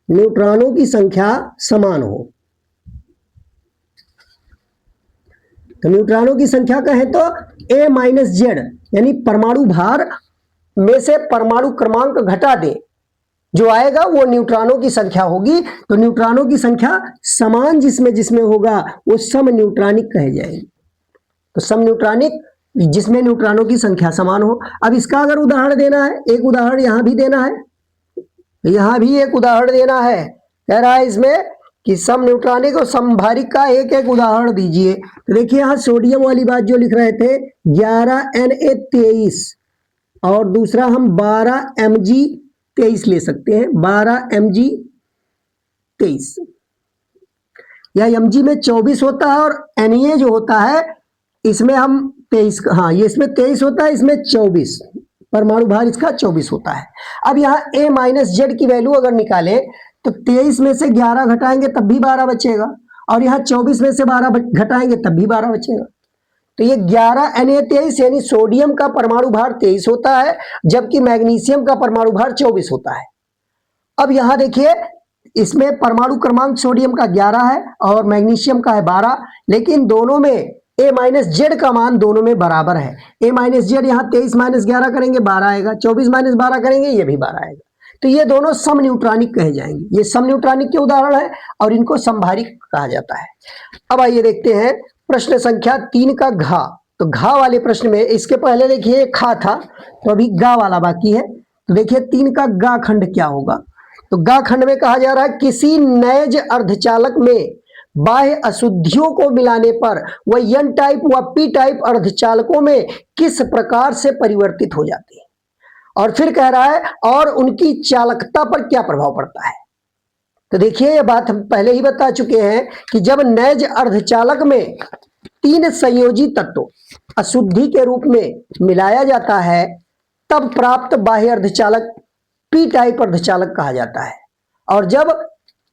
न्यूट्रॉनों की संख्या समान हो। तो न्यूट्रॉनों की संख्या कहें तो A-Z यानी परमाणु भार में से परमाणु क्रमांक घटा दे, जो आएगा वो न्यूट्रॉनों की संख्या होगी। तो न्यूट्रॉनों की संख्या समान जिसमें होगा वो समन्यूट्रॉनिक कहे जाएगी। तो समन्यूट्रॉनिक जिसमें न्यूट्रॉनों की संख्या समान हो। अब इसका अगर उदाहरण देना है, एक उदाहरण यहां भी देना है, यहां भी एक उदाहरण देना है। कह रहा है इसमें कि समन्यूट्रॉनिक और समभारिक का एक एक उदाहरण दीजिए। तो देखिए यहां सोडियम वाली बात जो लिख रहे थे 11Na23 और दूसरा हम 12Mg23 ले सकते हैं। 12Mg23 या Mg में 24 होता है और Na जो होता है इसमें हम 23, हाँ ये इसमें 23 होता है, इसमें 24, परमाणु भार इसका 24 होता है। अब यहाँ A-Z की वैल्यू अगर निकालें तो 23 में से 11 घटाएंगे तब भी 12 बचेगा और यहाँ 24 में से 12 घटाएंगे तब भी 12 बचेगा। तो ये 11Na23 यानी सोडियम का परमाणु भार 23 होता है जबकि मैग्नीशियम का परमाणु भार 24 होता है। अब यहां देखिए इसमें परमाणु क्रमांक सोडियम का 11 है और मैग्नीशियम का है 12, लेकिन दोनों में A-Z का मान दोनों में बराबर है। A-Z यहाँ 23 - 11 करेंगे 12 आएगा, 24 - 12 करेंगे ये भी 12 आएगा। तो ये दोनों समन्यूट्रॉनिक कहे जाएंगे। ये समन्यूट्रॉनिक के उदाहरण है और इनको समभारिक कहा जाता है। अब आइए देखते हैं प्रश्न संख्या 3 का घा। तो घा वाले प्रश्न में इसके पहले देखिए खा था, तो अभी गा वाला बाकी है। तो देखिए 3 का गा खंड क्या होगा। तो गा खंड में कहा जा रहा है किसी नैज अर्धचालक में बाह्य अशुद्धियों को मिलाने पर वह N टाइप व P टाइप अर्धचालकों में किस प्रकार से परिवर्तित हो जाती है। और फिर कह रहा है और उनकी चालकता पर क्या प्रभाव पड़ता है। तो देखिए ये बात हम पहले ही बता चुके हैं कि जब नैज अर्धचालक में 3 संयोजी तत्व अशुद्धि के रूप में मिलाया जाता है तब प्राप्त बाह्य अर्धचालक पी टाइप अर्धचालक कहा जाता है। और जब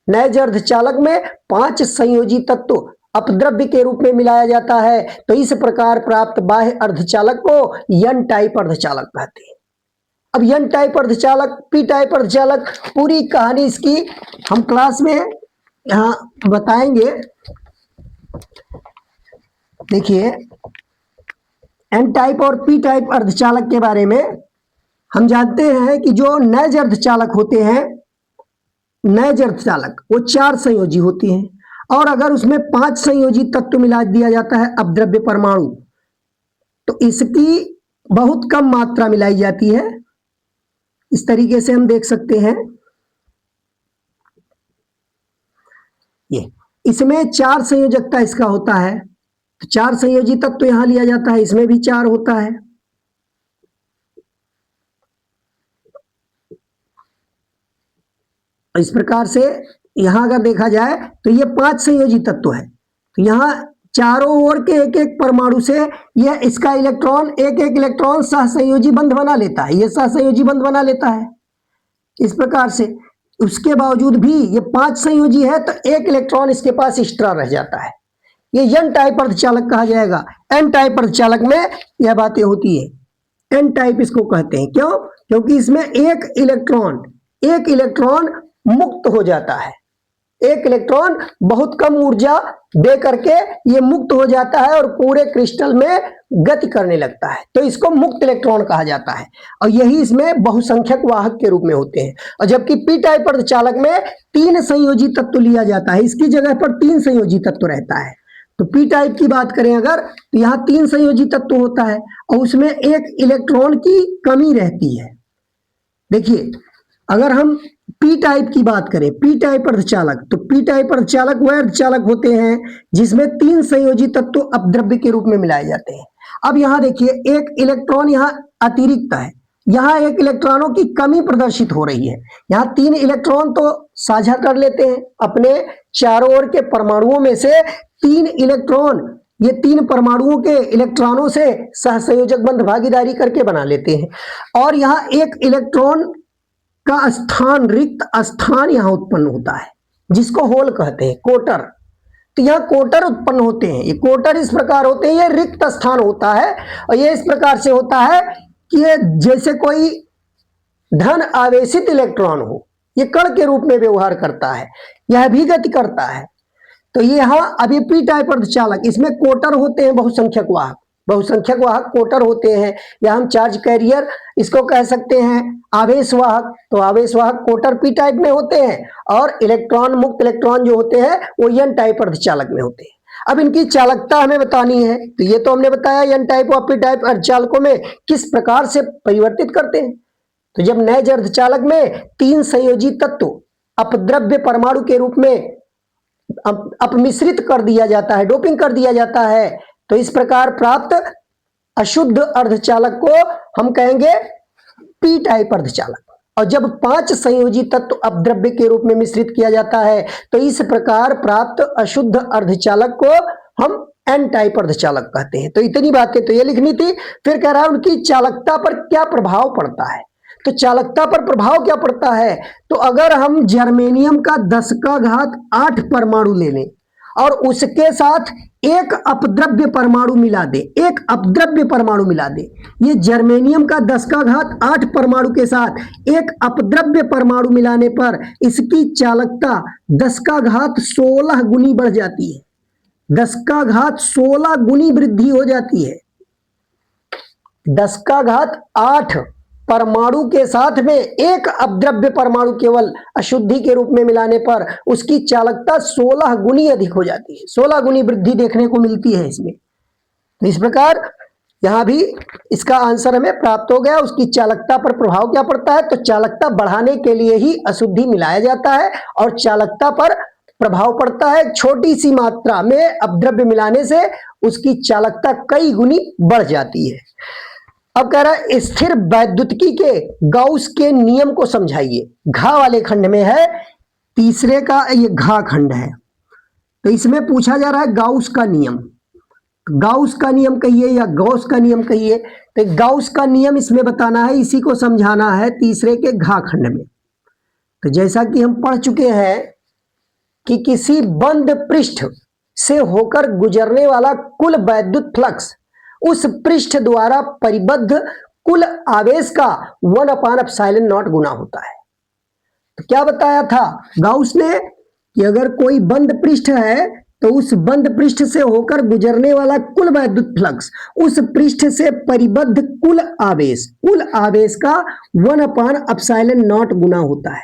नैज अर्धचालक में 5 संयोजी तत्व अपद्रव्य के रूप में मिलाया जाता है तो इस प्रकार प्राप्त बाह्य अर्धचालक को एन टाइप अर्धचालक कहते हैं। अब एन टाइप अर्धचालक, पी टाइप अर्धचालक, पूरी कहानी इसकी हम क्लास में यहाँ बताएंगे। देखिए एन टाइप और पी टाइप अर्धचालक के बारे में हम जानते हैं कि जो नैज अर्धचालक होते हैं, नैज अर्धचालक वो 4 संयोजी होती हैं और अगर उसमें 5 संयोजी तत्व मिला दिया जाता है अपद्रव्य परमाणु तो इसकी बहुत कम मात्रा मिलाई जाती है। इस तरीके से हम देख सकते हैं, ये इसमें 4 संयोजकता इसका होता है तो 4 संयोजी तत्व तो यहां लिया जाता है, इसमें भी 4 होता है। इस प्रकार से यहां अगर देखा जाए तो ये 5 संयोजी तत्व है तो यहां चारों ओर के एक एक परमाणु से यह इसका इलेक्ट्रॉन एक एक इलेक्ट्रॉन सहसंयोजी बंध बना लेता है, यह सहसंयोजी बंध बना लेता है इस प्रकार से। उसके बावजूद भी ये 5 संयोजी है तो एक इलेक्ट्रॉन इसके पास एक्स्ट्रा रह जाता है, ये एन टाइप अर्धचालक कहा जाएगा। एन टाइप अर्धचालक में यह बातें होती है, एन टाइप इसको कहते हैं। क्यों? क्योंकि इसमें एक इलेक्ट्रॉन मुक्त हो जाता है, एक इलेक्ट्रॉन बहुत कम ऊर्जा दे करके ये मुक्त हो जाता है और पूरे क्रिस्टल में गति करने लगता है तो इसको मुक्त इलेक्ट्रॉन कहा जाता है और यही इसमें बहुसंख्यक वाहक के रूप में होते हैं। और जबकि पी टाइप अर्धचालक में 3 संयोजी तत्व लिया जाता है, इसकी जगह पर 3 संयोजी तत्व रहता है। तो पी टाइप की बात करें अगर तो यहाँ 3 संयोजी तत्व होता है और उसमें एक इलेक्ट्रॉन की कमी रहती है। देखिए अगर हम पी टाइप की बात करें, पी टाइप अर्धचालक, तो पी टाइप अर्धचालक वह अर्धचालक होते हैं जिसमें 3 संयोजी तत्व अपद्रव्य के रूप में मिलाए जाते हैं। अब यहां देखिए एक इलेक्ट्रॉन यहां अतिरिक्त है, यहां एक इलेक्ट्रॉनों की कमी प्रदर्शित हो रही है। यहां 3 इलेक्ट्रॉन तो साझा कर लेते हैं, अपने चारों ओर के परमाणुओं में से 3 इलेक्ट्रॉन ये 3 परमाणुओं के इलेक्ट्रॉनों से सहसंयोजक बंध भागीदारी करके बना लेते हैं और यहां एक इलेक्ट्रॉन का स्थान, रिक्त स्थान यहां उत्पन्न होता है जिसको होल कहते हैं, कोटर। तो यहां कोटर उत्पन्न होते हैं, ये कोटर इस प्रकार होते हैं, ये रिक्त स्थान होता है और ये इस प्रकार से होता है कि ये जैसे कोई धन आवेशित इलेक्ट्रॉन हो, ये कण के रूप में व्यवहार करता है, यह भी गति करता है। तो ये यहां अभी पी टाइप अर्धचालक, इसमें कोटर होते हैं, बहुसंख्यक वाहक कोटर होते हैं या हम चार्ज कैरियर इसको कह सकते हैं, आवेश वाहक। तो आवेश वाहक कोटर पी टाइप में होते हैं और इलेक्ट्रॉन, मुक्त इलेक्ट्रॉन जो होते हैं वो एन टाइप अर्धचालक में होते हैं। अब इनकी चालकता हमें बतानी है तो ये तो हमने बताया एन टाइप और पी टाइप अर्धचालकों में किस प्रकार से परिवर्तित करते हैं। तो जब नैज अर्धचालक में 3 संयोजी तत्व अपद्रव्य परमाणु के रूप में अपमिश्रित कर दिया जाता है, डोपिंग कर दिया जाता है, तो इस प्रकार प्राप्त अशुद्ध अर्धचालक को हम कहेंगे पी टाइप अर्धचालक। और जब 5 संयोजी तत्व अपद्रव्य के रूप में मिश्रित किया जाता है तो इस प्रकार प्राप्त अशुद्ध अर्धचालक को हम एन टाइप अर्धचालक कहते हैं। तो इतनी बातें तो ये लिखनी थी। फिर कह रहा है उनकी चालकता पर क्या प्रभाव पड़ता है। तो चालकता पर प्रभाव क्या पड़ता है, तो अगर हम जर्मेनियम का 10⁸ परमाणु ले लें और उसके साथ एक अपद्रव्य परमाणु मिला दे, ये जर्मेनियम का 10⁸ परमाणु के साथ एक अपद्रव्य परमाणु मिलाने पर इसकी चालकता 10⁻16 गुनी बढ़ जाती है, 10⁻16 गुनी वृद्धि हो जाती है। 10⁸ परमाणु के साथ में एक अपद्रव्य परमाणु केवल अशुद्धि के रूप में मिलाने पर उसकी चालकता 16 गुनी अधिक हो जाती है, 16 गुनी वृद्धि देखने को मिलती है इसमें। तो इस प्रकार यहां भी इसका आंसर हमें प्राप्त हो गया। उसकी चालकता पर प्रभाव क्या पड़ता है, तो चालकता बढ़ाने के लिए ही अशुद्धि मिलाया जाता है और चालकता पर प्रभाव पड़ता है। छोटी सी मात्रा में अपद्रव्य मिलाने से उसकी चालकता कई गुनी बढ़ जाती है। अब कह रहा है स्थिर वैद्युतिकी के गाउस के नियम को समझाइए। घ वाले खंड में है तीसरे का ये घा खंड है। तो इसमें पूछा जा रहा है गाउस का नियम। गाउस का नियम कहिए या गॉस का नियम कहिए, तो गाउस का नियम इसमें बताना है, इसी को समझाना है तीसरे के घा खंड में। तो जैसा कि हम पढ़ चुके हैं कि किसी बंद पृष्ठ से होकर गुजरने वाला कुल वैद्युत फ्लक्स उस पृष्ठ द्वारा परिबद्ध कुल आवेश का 1/ε0 गुना होता है। तो क्या बताया था गाउस ने कि अगर कोई बंद पृष्ठ है तो उस बंद पृष्ठ से होकर गुजरने वाला कुल वैद्युत फ्लक्स उस पृष्ठ से परिबद्ध कुल आवेश का 1/ε0 गुना होता है।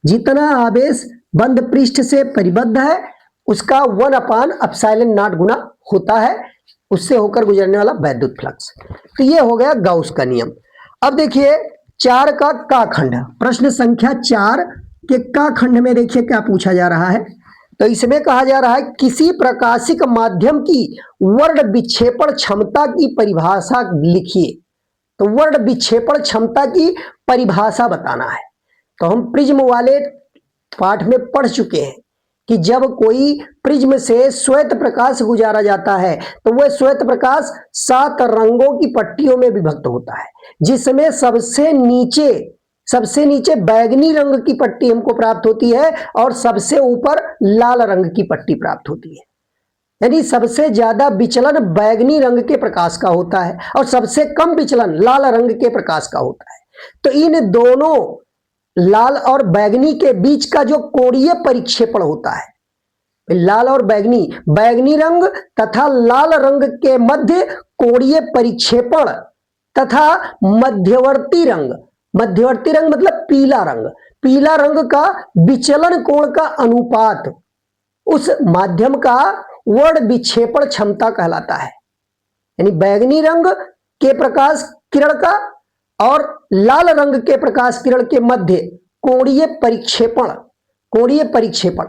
जितना आवेश बंद पृष्ठ से परिबद्ध है उसका 1/ε0 गुना होता है उससे होकर गुजरने वाला वैद्युत फ्लक्स। तो ये हो गया गाउस का नियम। अब देखिए 4 का खंड, प्रश्न संख्या 4 के का खंड में देखिए क्या पूछा जा रहा है। तो इसमें कहा जा रहा है किसी प्रकाशिक माध्यम की वर्ण विक्षेपण क्षमता की परिभाषा लिखिए। तो वर्ण विक्षेपण क्षमता की परिभाषा बताना है। तो हम प्रिज्म वाले पाठ में पढ़ चुके हैं कि जब कोई प्रिज्म से श्वेत प्रकाश गुजारा जाता है तो वह श्वेत प्रकाश 7 रंगों की पट्टियों में विभक्त होता है, जिसमें सबसे नीचे बैगनी रंग की पट्टी हमको प्राप्त होती है और सबसे ऊपर लाल रंग की पट्टी प्राप्त होती है। यानी सबसे ज्यादा विचलन बैगनी रंग के प्रकाश का होता है और सबसे कम विचलन लाल रंग के प्रकाश का होता है। तो इन दोनों लाल और बैगनी के बीच का जो कोणीय परिक्षेपण होता है, लाल और बैगनी रंग तथा लाल रंग के मध्य कोणीय परिक्षेपण तथा मध्यवर्ती रंग मतलब पीला रंग का विचलन कोण का अनुपात उस माध्यम का वर्ण विक्षेपण क्षमता कहलाता है। यानी बैगनी रंग के प्रकाश किरण का और लाल रंग के प्रकाश किरण के मध्य कोणीय परिक्षेपण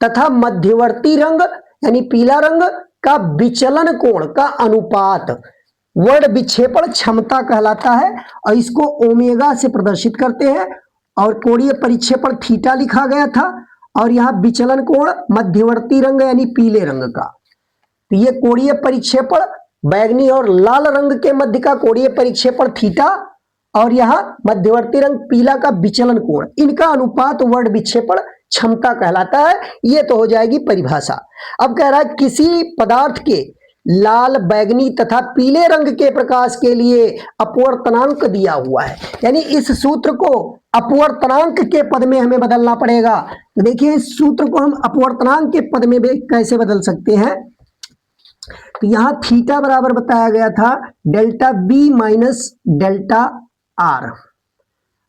तथा मध्यवर्ती रंग यानी पीला रंग का विचलन कोण का अनुपात वर्ण विक्षेपण क्षमता कहलाता है और इसको ओमेगा से प्रदर्शित करते हैं। और कोणीय परिक्षेपण थीटा लिखा गया था और यहां विचलन कोण मध्यवर्ती रंग यानी पीले रंग का। तो ये कोणीय परिक्षेपण बैगनी और लाल रंग के मध्य का कोणीय परिक्षेपण थीटा और यहां मध्यवर्ती रंग पीला का विचलन कोण, इनका अनुपात वर्ण विक्षेपण क्षमता कहलाता है। ये तो हो जाएगी परिभाषा। अब कह रहा है किसी पदार्थ के लाल बैगनी तथा पीले रंग के प्रकाश के लिए अपवर्तनांक दिया हुआ है। यानी इस सूत्र को अपवर्तनांक के पद में हमें बदलना पड़ेगा। तो देखिए इस सूत्र को हम अपवर्तनांक के पद में कैसे बदल सकते हैं। तो यहां थीटा बराबर बताया गया था delta b minus delta r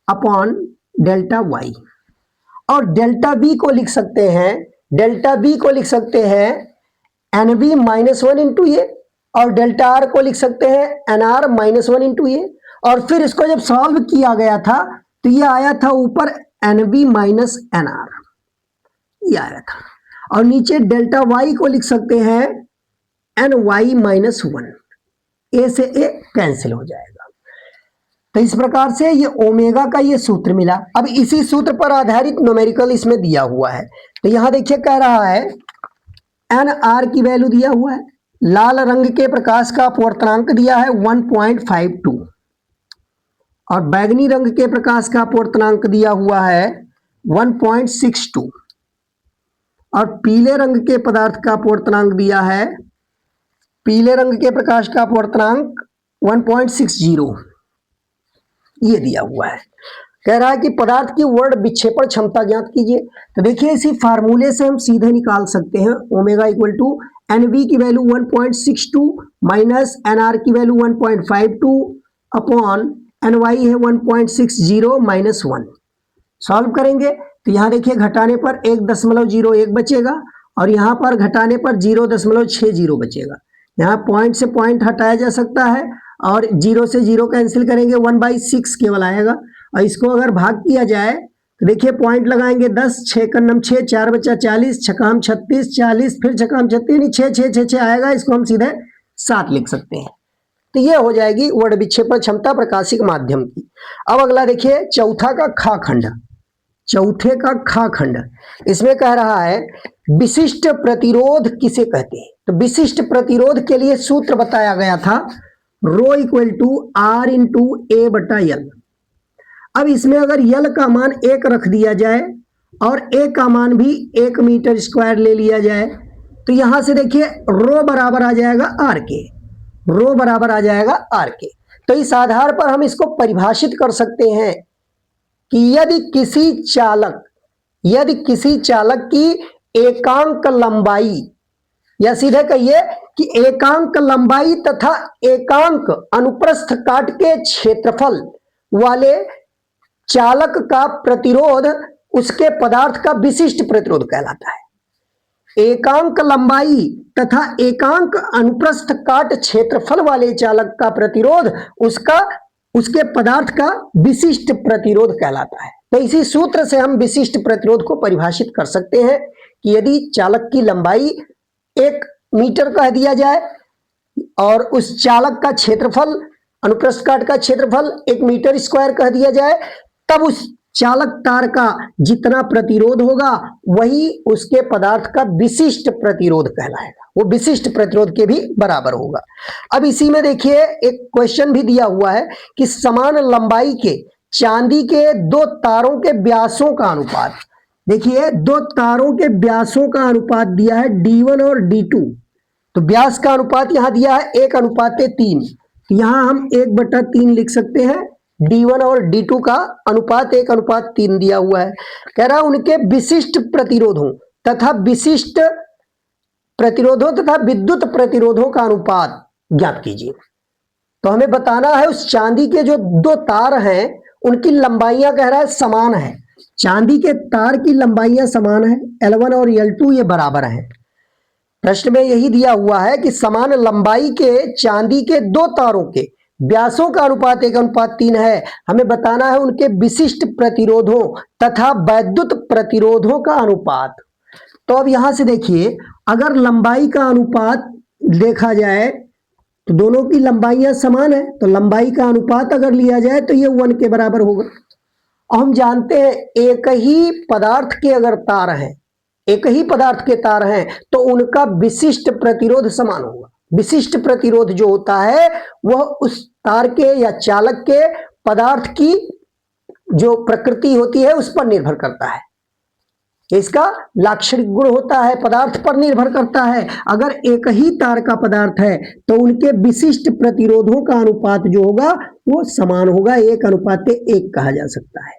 upon delta y, और डेल्टा बी को लिख सकते हैं NB -1 इंटू ये, और डेल्टा आर को लिख सकते हैं NR -1 इंटू ये। और फिर इसको जब सॉल्व किया गया था तो ये आया था ऊपर NB माइनस NR, ये आया था। और नीचे डेल्टा वाई को लिख सकते हैं NY -1, ए से ए कैंसिल हो जाएगा। तो इस प्रकार से ये ओमेगा का ये सूत्र मिला। अब इसी सूत्र पर आधारित न्यूमेरिकल इसमें दिया हुआ है। तो यहां देखिए कह रहा है NR की वैल्यू दिया हुआ है, लाल रंग के प्रकाश का अपवर्तनांक दिया है 1.52 और बैगनी रंग के प्रकाश का अपवर्तनांक दिया हुआ है 1.62 और पीले रंग के पदार्थ का अपवर्तनांक दिया है, पीले रंग के प्रकाश का अपवर्तनांक 1.60 ये दिया हुआ है। कह रहा है कि पदार्थ की वर्ण विक्षेपण क्षमता ज्ञात कीजिए। तो देखिए इसी फार्मूले से हम सीधे निकाल सकते हैं ओमेगा इक्वल टू NV की वैल्यू 1.62 माइनस NR की वैल्यू 1.52 अपॉन NY है 1.60 माइनस 1। सॉल्व करेंगे तो यहाँ देखिए घटाने पर 1.01 बचेगा और यहाँ पर घटाने पर 0.60 बचेगा। यहाँ पॉइंट से पॉइंट हटाया जा सकता है और 0 से 0 कैंसिल करेंगे, 1/6 केवल आएगा। और इसको अगर भाग किया जाए तो देखिए पॉइंट लगाएंगे 10, 6 का नम 6, 4 बचा 40, 6 का हम 36, 40 फिर 6 का हम 36 यानी 6 6 6 6 आएगा। इसको हम सीधे 7 लिख सकते हैं। तो ये हो जाएगी वर्ण विक्षेपण क्षमता प्रकाशिक माध्यम की। अब अगला देखिए चौथा का खा खंड। चौथे का खा खंड, इसमें कह रहा है विशिष्ट प्रतिरोध किसे कहते हैं। तो विशिष्ट प्रतिरोध के लिए सूत्र बताया गया था rho equal to are into ए बटा यल। अब इसमें अगर यल का मान 1 रख दिया जाए और ए का मान भी 1 मीटर स्क्वायर ले लिया जाए तो यहां से देखिए रो बराबर आ जाएगा आर के, रो बराबर आ जाएगा आर के। तो इस आधार पर हम इसको परिभाषित कर सकते हैं कि यदि किसी चालक की एकांक लंबाई, या सीधे कहिए कि एकांक लंबाई तथा एकांक अनुप्रस्थ काट के क्षेत्रफल वाले चालक का प्रतिरोध उसके पदार्थ का विशिष्ट प्रतिरोध कहलाता है। एकांक लंबाई तथा एकांक अनुप्रस्थ काट क्षेत्रफल वाले चालक का प्रतिरोध उसके पदार्थ का विशिष्ट प्रतिरोध कहलाता है। तो इसी सूत्र से हम विशिष्ट प्रतिरोध को परिभाषित कर सकते हैं कि यदि चालक की लंबाई 1 मीटर कह दिया जाए और उस चालक का क्षेत्रफल, अनुप्रस्थ काट का क्षेत्रफल 1 मीटर स्क्वायर कह दिया जाए, तब उस चालक तार का जितना प्रतिरोध होगा वही उसके पदार्थ का विशिष्ट प्रतिरोध कहलाएगा, वो विशिष्ट प्रतिरोध के भी बराबर होगा। अब इसी में देखिए एक क्वेश्चन भी दिया हुआ है कि समान लंबाई के चांदी के 2 तारों के व्यासों का अनुपात। देखिए 2 तारों के व्यासों का अनुपात दिया है D1 और D2। तो व्यास का अनुपात यहां दिया है 1:3। यहां हम 1/3 लिख सकते हैं। D1 और D2 का अनुपात 1:3 दिया हुआ है। कह रहा है उनके विशिष्ट प्रतिरोधों तथा विद्युत प्रतिरोधों का अनुपात ज्ञात कीजिए। तो हमें बताना है उस चांदी के जो 2 तार हैं उनकी लंबाइयां कह रहा है समान है। चांदी के तार की लंबाइयां समान है, L1 और L2 ये बराबर है। प्रश्न में यही दिया हुआ है कि समान लंबाई के चांदी के 2 तारों के व्यासों का अनुपात 1:3 है। हमें बताना है उनके विशिष्ट प्रतिरोधों तथा वैद्युत प्रतिरोधों का अनुपात। तो अब यहां से देखिए अगर लंबाई का अनुपात देखा जाए तो दोनों की लंबाइयां समान है, तो लंबाई का अनुपात अगर लिया जाए तो ये 1 के बराबर होगा। और हम जानते हैं एक ही पदार्थ के अगर तार हैं, एक ही पदार्थ के तार हैं तो उनका विशिष्ट प्रतिरोध समान होगा। विशिष्ट प्रतिरोध जो होता है वह उस तार के या चालक के पदार्थ की जो प्रकृति होती है उस पर निर्भर करता है। इसका लाक्षणिक गुण होता है, पदार्थ पर निर्भर करता है। अगर एक ही तार का पदार्थ है तो उनके विशिष्ट प्रतिरोधों का अनुपात जो होगा वो समान होगा, 1:1 कहा जा सकता है।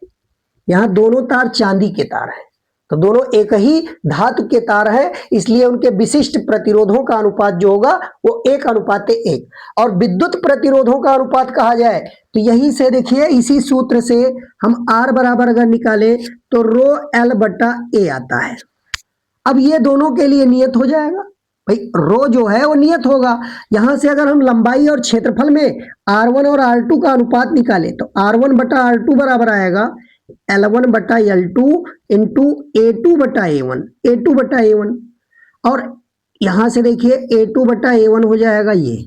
यहां दोनों तार चांदी के तार हैं, तो दोनों एक ही धातु के तार हैं, इसलिए उनके विशिष्ट प्रतिरोधों का अनुपात जो होगा वो 1:1। और विद्युत प्रतिरोधों का अनुपात कहा जाए तो यही से देखिए इसी सूत्र से हम R बराबर अगर निकाले तो रो L/A आता है। अब ये दोनों के लिए नियत हो जाएगा, भाई रो जो है वो नियत होगा। यहां से अगर हम लंबाई और क्षेत्रफल में R1 और R2 का अनुपात निकाले तो R1/R2 बराबर आएगा L1/L2 इंटू A2/A1, A2/A1। और यहां से देखिए A2/A1 हो जाएगा ये।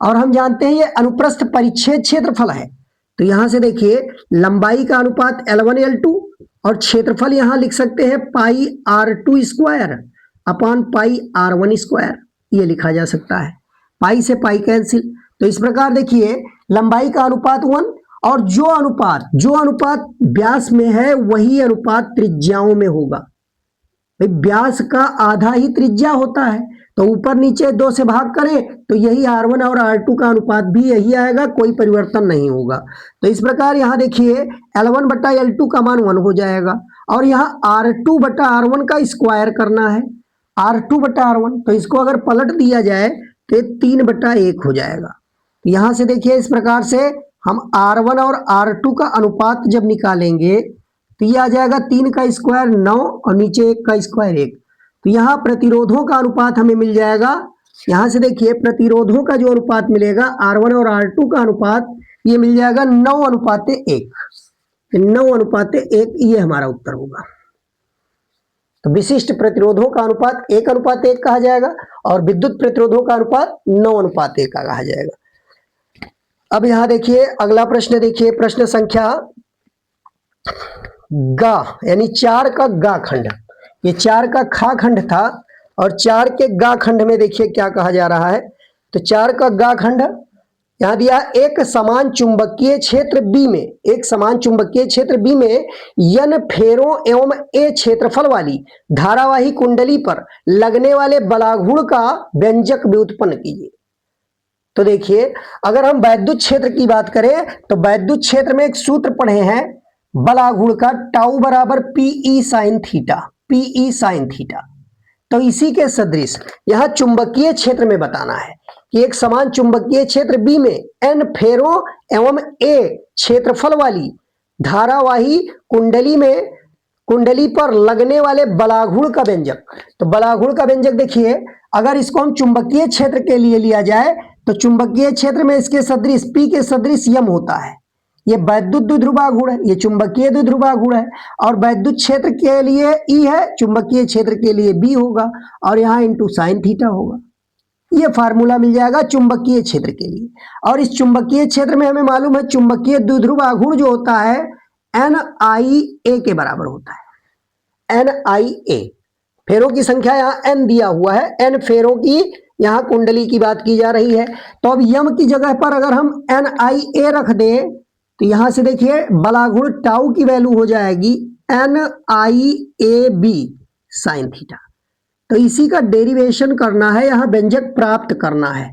और हम जानते हैं ये अनुप्रस्थ परिच्छेद क्षेत्रफल है, तो यहां से देखिए लंबाई का अनुपात L1/L2 और क्षेत्रफल यहां लिख सकते हैं πr2² अपॉन πr1², ये लिखा जा सकता है। पाई से पाई कैंसिल, तो इस प्रकार देखिए लंबाई का अनुपात 1 और जो अनुपात व्यास में है वही अनुपात त्रिज्याओं में होगा। भाई व्यास का आधा ही त्रिज्या होता है, तो ऊपर नीचे 2 से भाग करें तो यही R1 और R2 का अनुपात भी यही आएगा, कोई परिवर्तन नहीं होगा। तो इस प्रकार यहां देखिए L1/L2 का मान 1 हो जाएगा और यहां R2/R1 का स्क्वायर करना है, R2/R1, तो इसको अगर पलट दिया जाए तो 3/1 हो जाएगा। यहां से देखिए इस प्रकार से हम R1 और R2 का अनुपात जब निकालेंगे तो ये आ जाएगा 3 का स्क्वायर 9 और नीचे 1 का स्क्वायर 1। तो यहाँ प्रतिरोधों का अनुपात हमें मिल जाएगा। यहाँ से देखिए प्रतिरोधों का जो अनुपात मिलेगा R1 और R2 का अनुपात ये मिल जाएगा 9:1। 9:1 ये हमारा उत्तर होगा। तो विशिष्ट प्रतिरोधों का अनुपात 1:1 कहा जाएगा और विद्युत प्रतिरोधों का अनुपात 9:1 कहा जाएगा। अब यहां देखिए अगला प्रश्न, देखिए प्रश्न संख्या गा यानी 4 का गा खंड, ये 4 का खा खंड था और 4 के गा खंड में देखिए क्या कहा जा रहा है। तो 4 का गा खंड यहां दिया, एक समान चुंबकीय क्षेत्र बी में, एक समान चुंबकीय क्षेत्र बी में n फेरों एवं a क्षेत्रफल वाली धारावाही कुंडली पर लगने वाले बलाघूर्ण का व्यंजक व्युत्पन्न कीजिए। तो देखिए, अगर हम वैद्युत क्षेत्र की बात करें तो वैद्युत क्षेत्र में एक सूत्र पढ़े हैं बलाघूर्ण का, टाउ बराबर p e sine theta, p e sine theta. तो इसी के सदृश यहां चुंबकीय क्षेत्र में बताना है कि एक समान चुंबकीय क्षेत्र बी में n फेरों एवं a क्षेत्रफल वाली धारावाही कुंडली में, कुंडली पर लगने वाले बलाघूर्ण का व्यंजक। तो बलाघूर्ण का व्यंजक देखिए, अगर इसको हम चुंबकीय क्षेत्र के लिए लिया जाए तो चुंबकीय क्षेत्र में इसके सदृश P के सदृश यम होता है, ये वैद्युत द्विध्रुवाघूर्ण है, ये चुंबकीय द्विध्रुवाघूर्ण है, और वैद्युत क्षेत्र के लिए E है, चुंबकीय क्षेत्र के लिए B होगा, और यहाँ इंटू साइन थीटा होगा। ये फार्मूला मिल जाएगा चुंबकीय क्षेत्र के लिए। और इस चुंबकीय क्षेत्र में हमें मालूम है चुंबकीय द्विध्रुवाघूर्ण जो होता है NIA के बराबर होता है, NIA। फेरों की संख्या यहाँ n दिया हुआ है, n फेरों की यहाँ कुंडली की बात की जा रही है। तो अब यम की जगह पर अगर हम NIA रख दें तो यहां से देखिए बलाघूर्ण टाउ की वैल्यू हो जाएगी NIAB साइन थीटा। तो इसी का डेरिवेशन करना है, यहां व्यंजक प्राप्त करना है।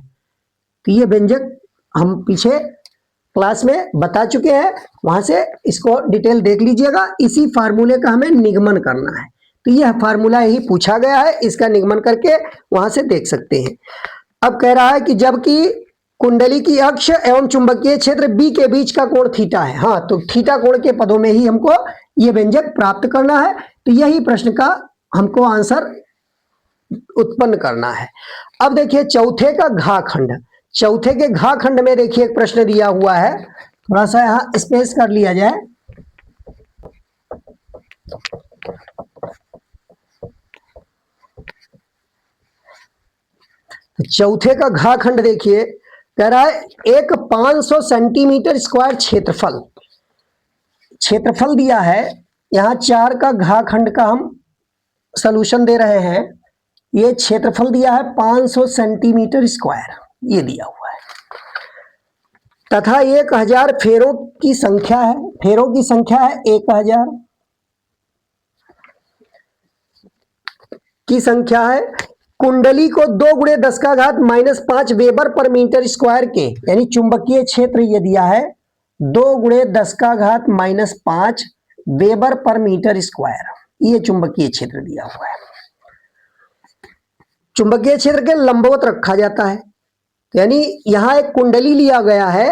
तो ये व्यंजक हम पीछे क्लास में बता चुके हैं, वहां से इसको डिटेल देख लीजिएगा। इसी फार्मूले का हमें निगमन करना है, तो यह फार्मूला यही पूछा गया है, इसका निगमन करके वहां से देख सकते हैं। अब कह रहा है कि जबकि कुंडली की अक्ष एवं चुंबकीय क्षेत्र बी के बीच का कोण थीटा है। हाँ, तो थीटा कोण के पदों में ही हमको यह व्यंजक प्राप्त करना है। तो यही प्रश्न का हमको आंसर उत्पन्न करना है। अब देखिए चौथे का घा खंड, चौथे के घा खंड में देखिए एक प्रश्न दिया हुआ है, थोड़ा सा यहां स्पेस कर लिया जाए। चौथे का घा खंड देखिए, कह रहा है एक 500 सेंटीमीटर स्क्वायर क्षेत्रफल, क्षेत्रफल दिया है। यहां 4 का घा खंड का हम सॉल्यूशन दे रहे हैं। ये क्षेत्रफल दिया है 500 सेंटीमीटर स्क्वायर, ये दिया हुआ है, तथा 1000 फेरों की संख्या है, फेरों की संख्या है 1000 की संख्या है। कुंडली को 2 × 10⁻⁻5 वेबर पर मीटर स्क्वायर के, यानी चुंबकीय क्षेत्र ये दिया है 2 × 10⁻5 वेबर पर मीटर स्क्वायर, ये चुंबकीय क्षेत्र दिया हुआ है। चुंबकीय क्षेत्र के लंबवत रखा जाता है, यानी यहां एक कुंडली लिया गया है,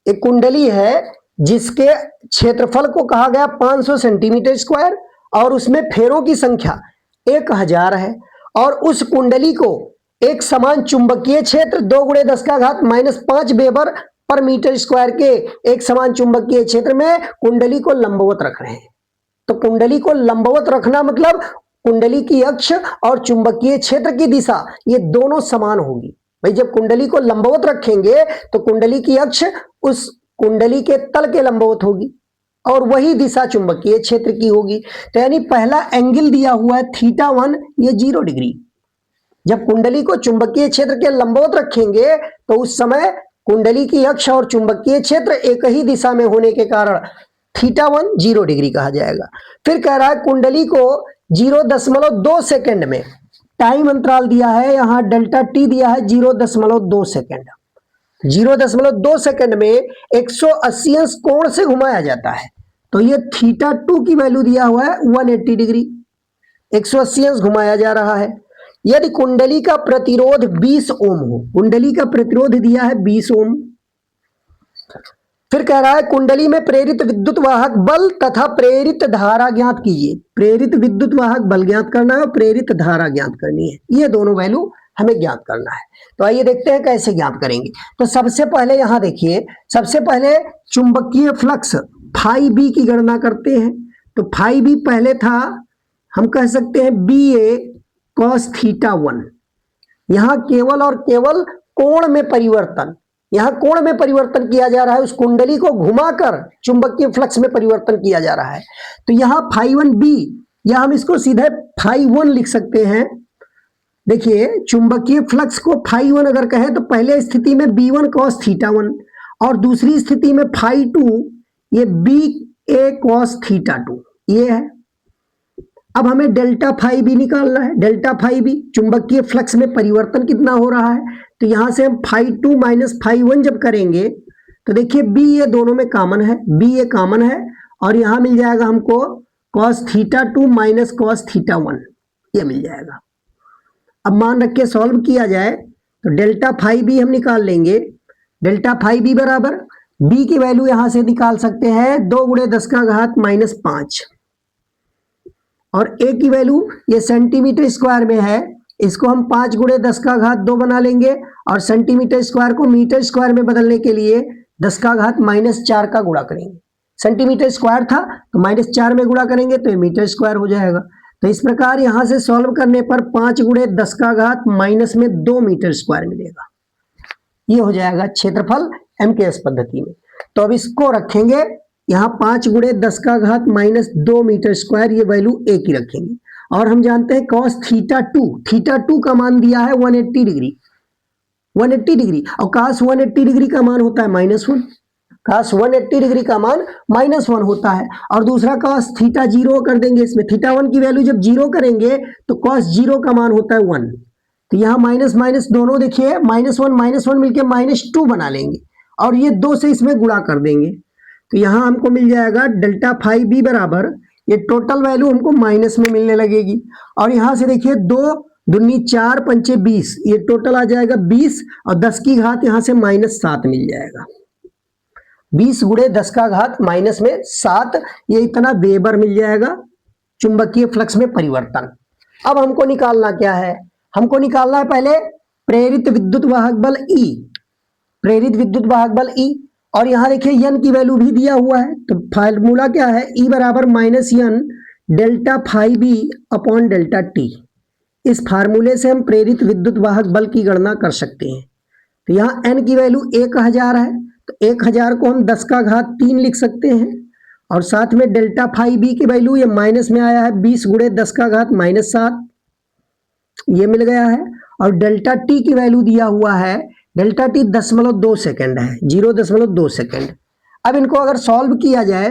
एक कुंडली है जिसके क्षेत्रफल को कहा गया 500 सेंटीमीटर स्क्वायर और उसमें फेरों की संख्या 1000 है, और उस कुंडली को एक समान चुंबकीय क्षेत्र 2 × 10⁻5 वेबर पर मीटर स्क्वायर के एक समान चुंबकीय क्षेत्र में कुंडली को लंबवत रख रहे हैं। तो कुंडली को लंबवत रखना मतलब कुंडली की अक्ष और चुंबकीय क्षेत्र की दिशा ये दोनों समान होगी। भाई जब कुंडली को लंबवत रखेंगे तो कुंडली की अक्ष उस कुंडली के तल के लंबवत होगी और वही दिशा चुंबकीय क्षेत्र की होगी। तो यानी पहला एंगल दिया हुआ है θ1, ये 0 डिग्री। जब कुंडली को चुंबकीय क्षेत्र के लंबवत रखेंगे तो उस समय कुंडली की अक्ष और चुंबकीय क्षेत्र एक ही दिशा में होने के कारण θ1 0 डिग्री कहा जाएगा। फिर कह रहा है कुंडली को 0.2 सेकेंड में, टाइम अंतराल दिया है यहाँ डेल्टा टी दिया है 0.2 सेकेंड, 0.2 सेकेंड में 180 अंश कोण से घुमाया जाता है। तो ये θ2 की वैल्यू दिया हुआ है 180 डिग्री, 180 अंश घुमाया जा रहा है। यदि कुंडली का प्रतिरोध 20 ओम हो, कुंडली का प्रतिरोध दिया है 20 ओम। फिर कह रहा है कुंडली में प्रेरित विद्युत वाहक बल तथा प्रेरित धारा ज्ञात कीजिए। प्रेरित विद्युत वाहक बल ज्ञात करना है और प्रेरित धारा ज्ञात करनी है, ये दोनों वैल्यू हमें ज्ञात करना है। तो आइए देखते हैं कैसे ज्ञात करेंगे। तो सबसे पहले यहां देखिए, सबसे पहले चुंबकीय फ्लक्स φb की गणना करते हैं। तो φb पहले था, हम कह सकते हैं BA cos θ1। यहां केवल और केवल कोण में परिवर्तन, यहाँ कोण में परिवर्तन किया जा रहा है, उस कुंडली को घुमाकर चुंबकीय फ्लक्स में परिवर्तन किया जा रहा है। तो यहाँ φ1 b, या हम इसको सीधे φ1 लिख सकते हैं। देखिए चुंबकीय फ्लक्स को φ1 अगर कहें तो पहले स्थिति में b1 cos θ1 और दूसरी स्थिति में φ2 ये ba cos θ2 ये है। अब हमें डेल्टा फाई बी निकालना है। डेल्टा फाई बी चुंबकीय फ्लक्स में परिवर्तन कितना हो रहा है, तो यहां से हम φ2 माइनस φ1 जब करेंगे तो देखिए बी ये दोनों में कॉमन है, बी ये कॉमन है और यहां मिल जाएगा हमको cos θ2 माइनस cos θ1 ये मिल जाएगा। अब मान रख के सॉल्व किया जाए तो डेल्टा फाई बी हम निकाल लेंगे। डेल्टा फाई बी बराबर बी की वैल्यू यहां से निकाल सकते हैं 2 गुणे 10 का घात माइनस 5 और ए की वैल्यू ये सेंटीमीटर स्क्वायर में है, इसको हम 5 गुणे 10 का घात 2 बना लेंगे और सेंटीमीटर स्क्वायर को मीटर स्क्वायर में बदलने के लिए 10 का घात माइनस 4 का गुणा करेंगे। सेंटीमीटर स्क्वायर था तो माइनस 4 में गुणा करेंगे तो ये मीटर स्क्वायर हो जाएगा। तो इस प्रकार यहां से सॉल्व करने पर 5 गुणे 10 का घात माइनस में 2 मीटर स्क्वायर मिलेगा। ये हो जाएगा क्षेत्रफल एमकेएस पद्धति में। तो अब इसको रखेंगे यहाँ 5 गुणे 10 का घात माइनस 2 मीटर स्क्वायर, ये वैल्यू ए की रखेंगे और हम जानते हैं cos θ2 का मान दिया है 180 डिग्री और cos 180 डिग्री का मान होता है -1। cos 180 डिग्री का मान -1 होता है और दूसरा cos θ 0 कर देंगे। इसमें θ1 की वैल्यू जब 0 करेंगे तो cos 0 का मान होता है 1। तो यहाँ माइनस माइनस दोनों देखिए -1 मिलके -2 बना लेंगे और ये 2 से इसमें गुणा कर देंगे। तो यहाँ हमको मिल जाएगा डेल्टा फाई बी बराबर ये टोटल वैल्यू हमको माइनस में मिलने लगेगी और यहाँ से देखिए 2 दूनी 4 पंचे 20, ये टोटल आ जाएगा 20 और 10 की घात यहाँ से -7 मिल जाएगा। 20 गुणे 10 का घात माइनस में 7, ये इतना वेबर मिल जाएगा चुंबकीय फ्लक्स में परिवर्तन। अब हमको निकालना क्या है, हमको निकालना है पहले प्रेरित विद्युत वाहक बल E, प्रेरित विद्युत वाहक बल E और यहाँ देखिए यन की वैल्यू भी दिया हुआ है। तो फार्मूला क्या है, E बराबर -n delta phi b upon delta t. इस फार्मूले से हम प्रेरित विद्युत वाहक बल की गणना कर सकते हैं। तो यहाँ n की वैल्यू 1000 है तो 1000 को हम 10 का घात 3 लिख सकते हैं और साथ में डेल्टा फाई बी की वैल्यू ये माइनस में आया है 20 गुणे 10 का घात -7 ये मिल गया है और डेल्टा टी की वैल्यू दिया हुआ है, डेल्टा टी 0.2 सेकेंड है, 0.2 सेकेंड। अब इनको अगर सॉल्व किया जाए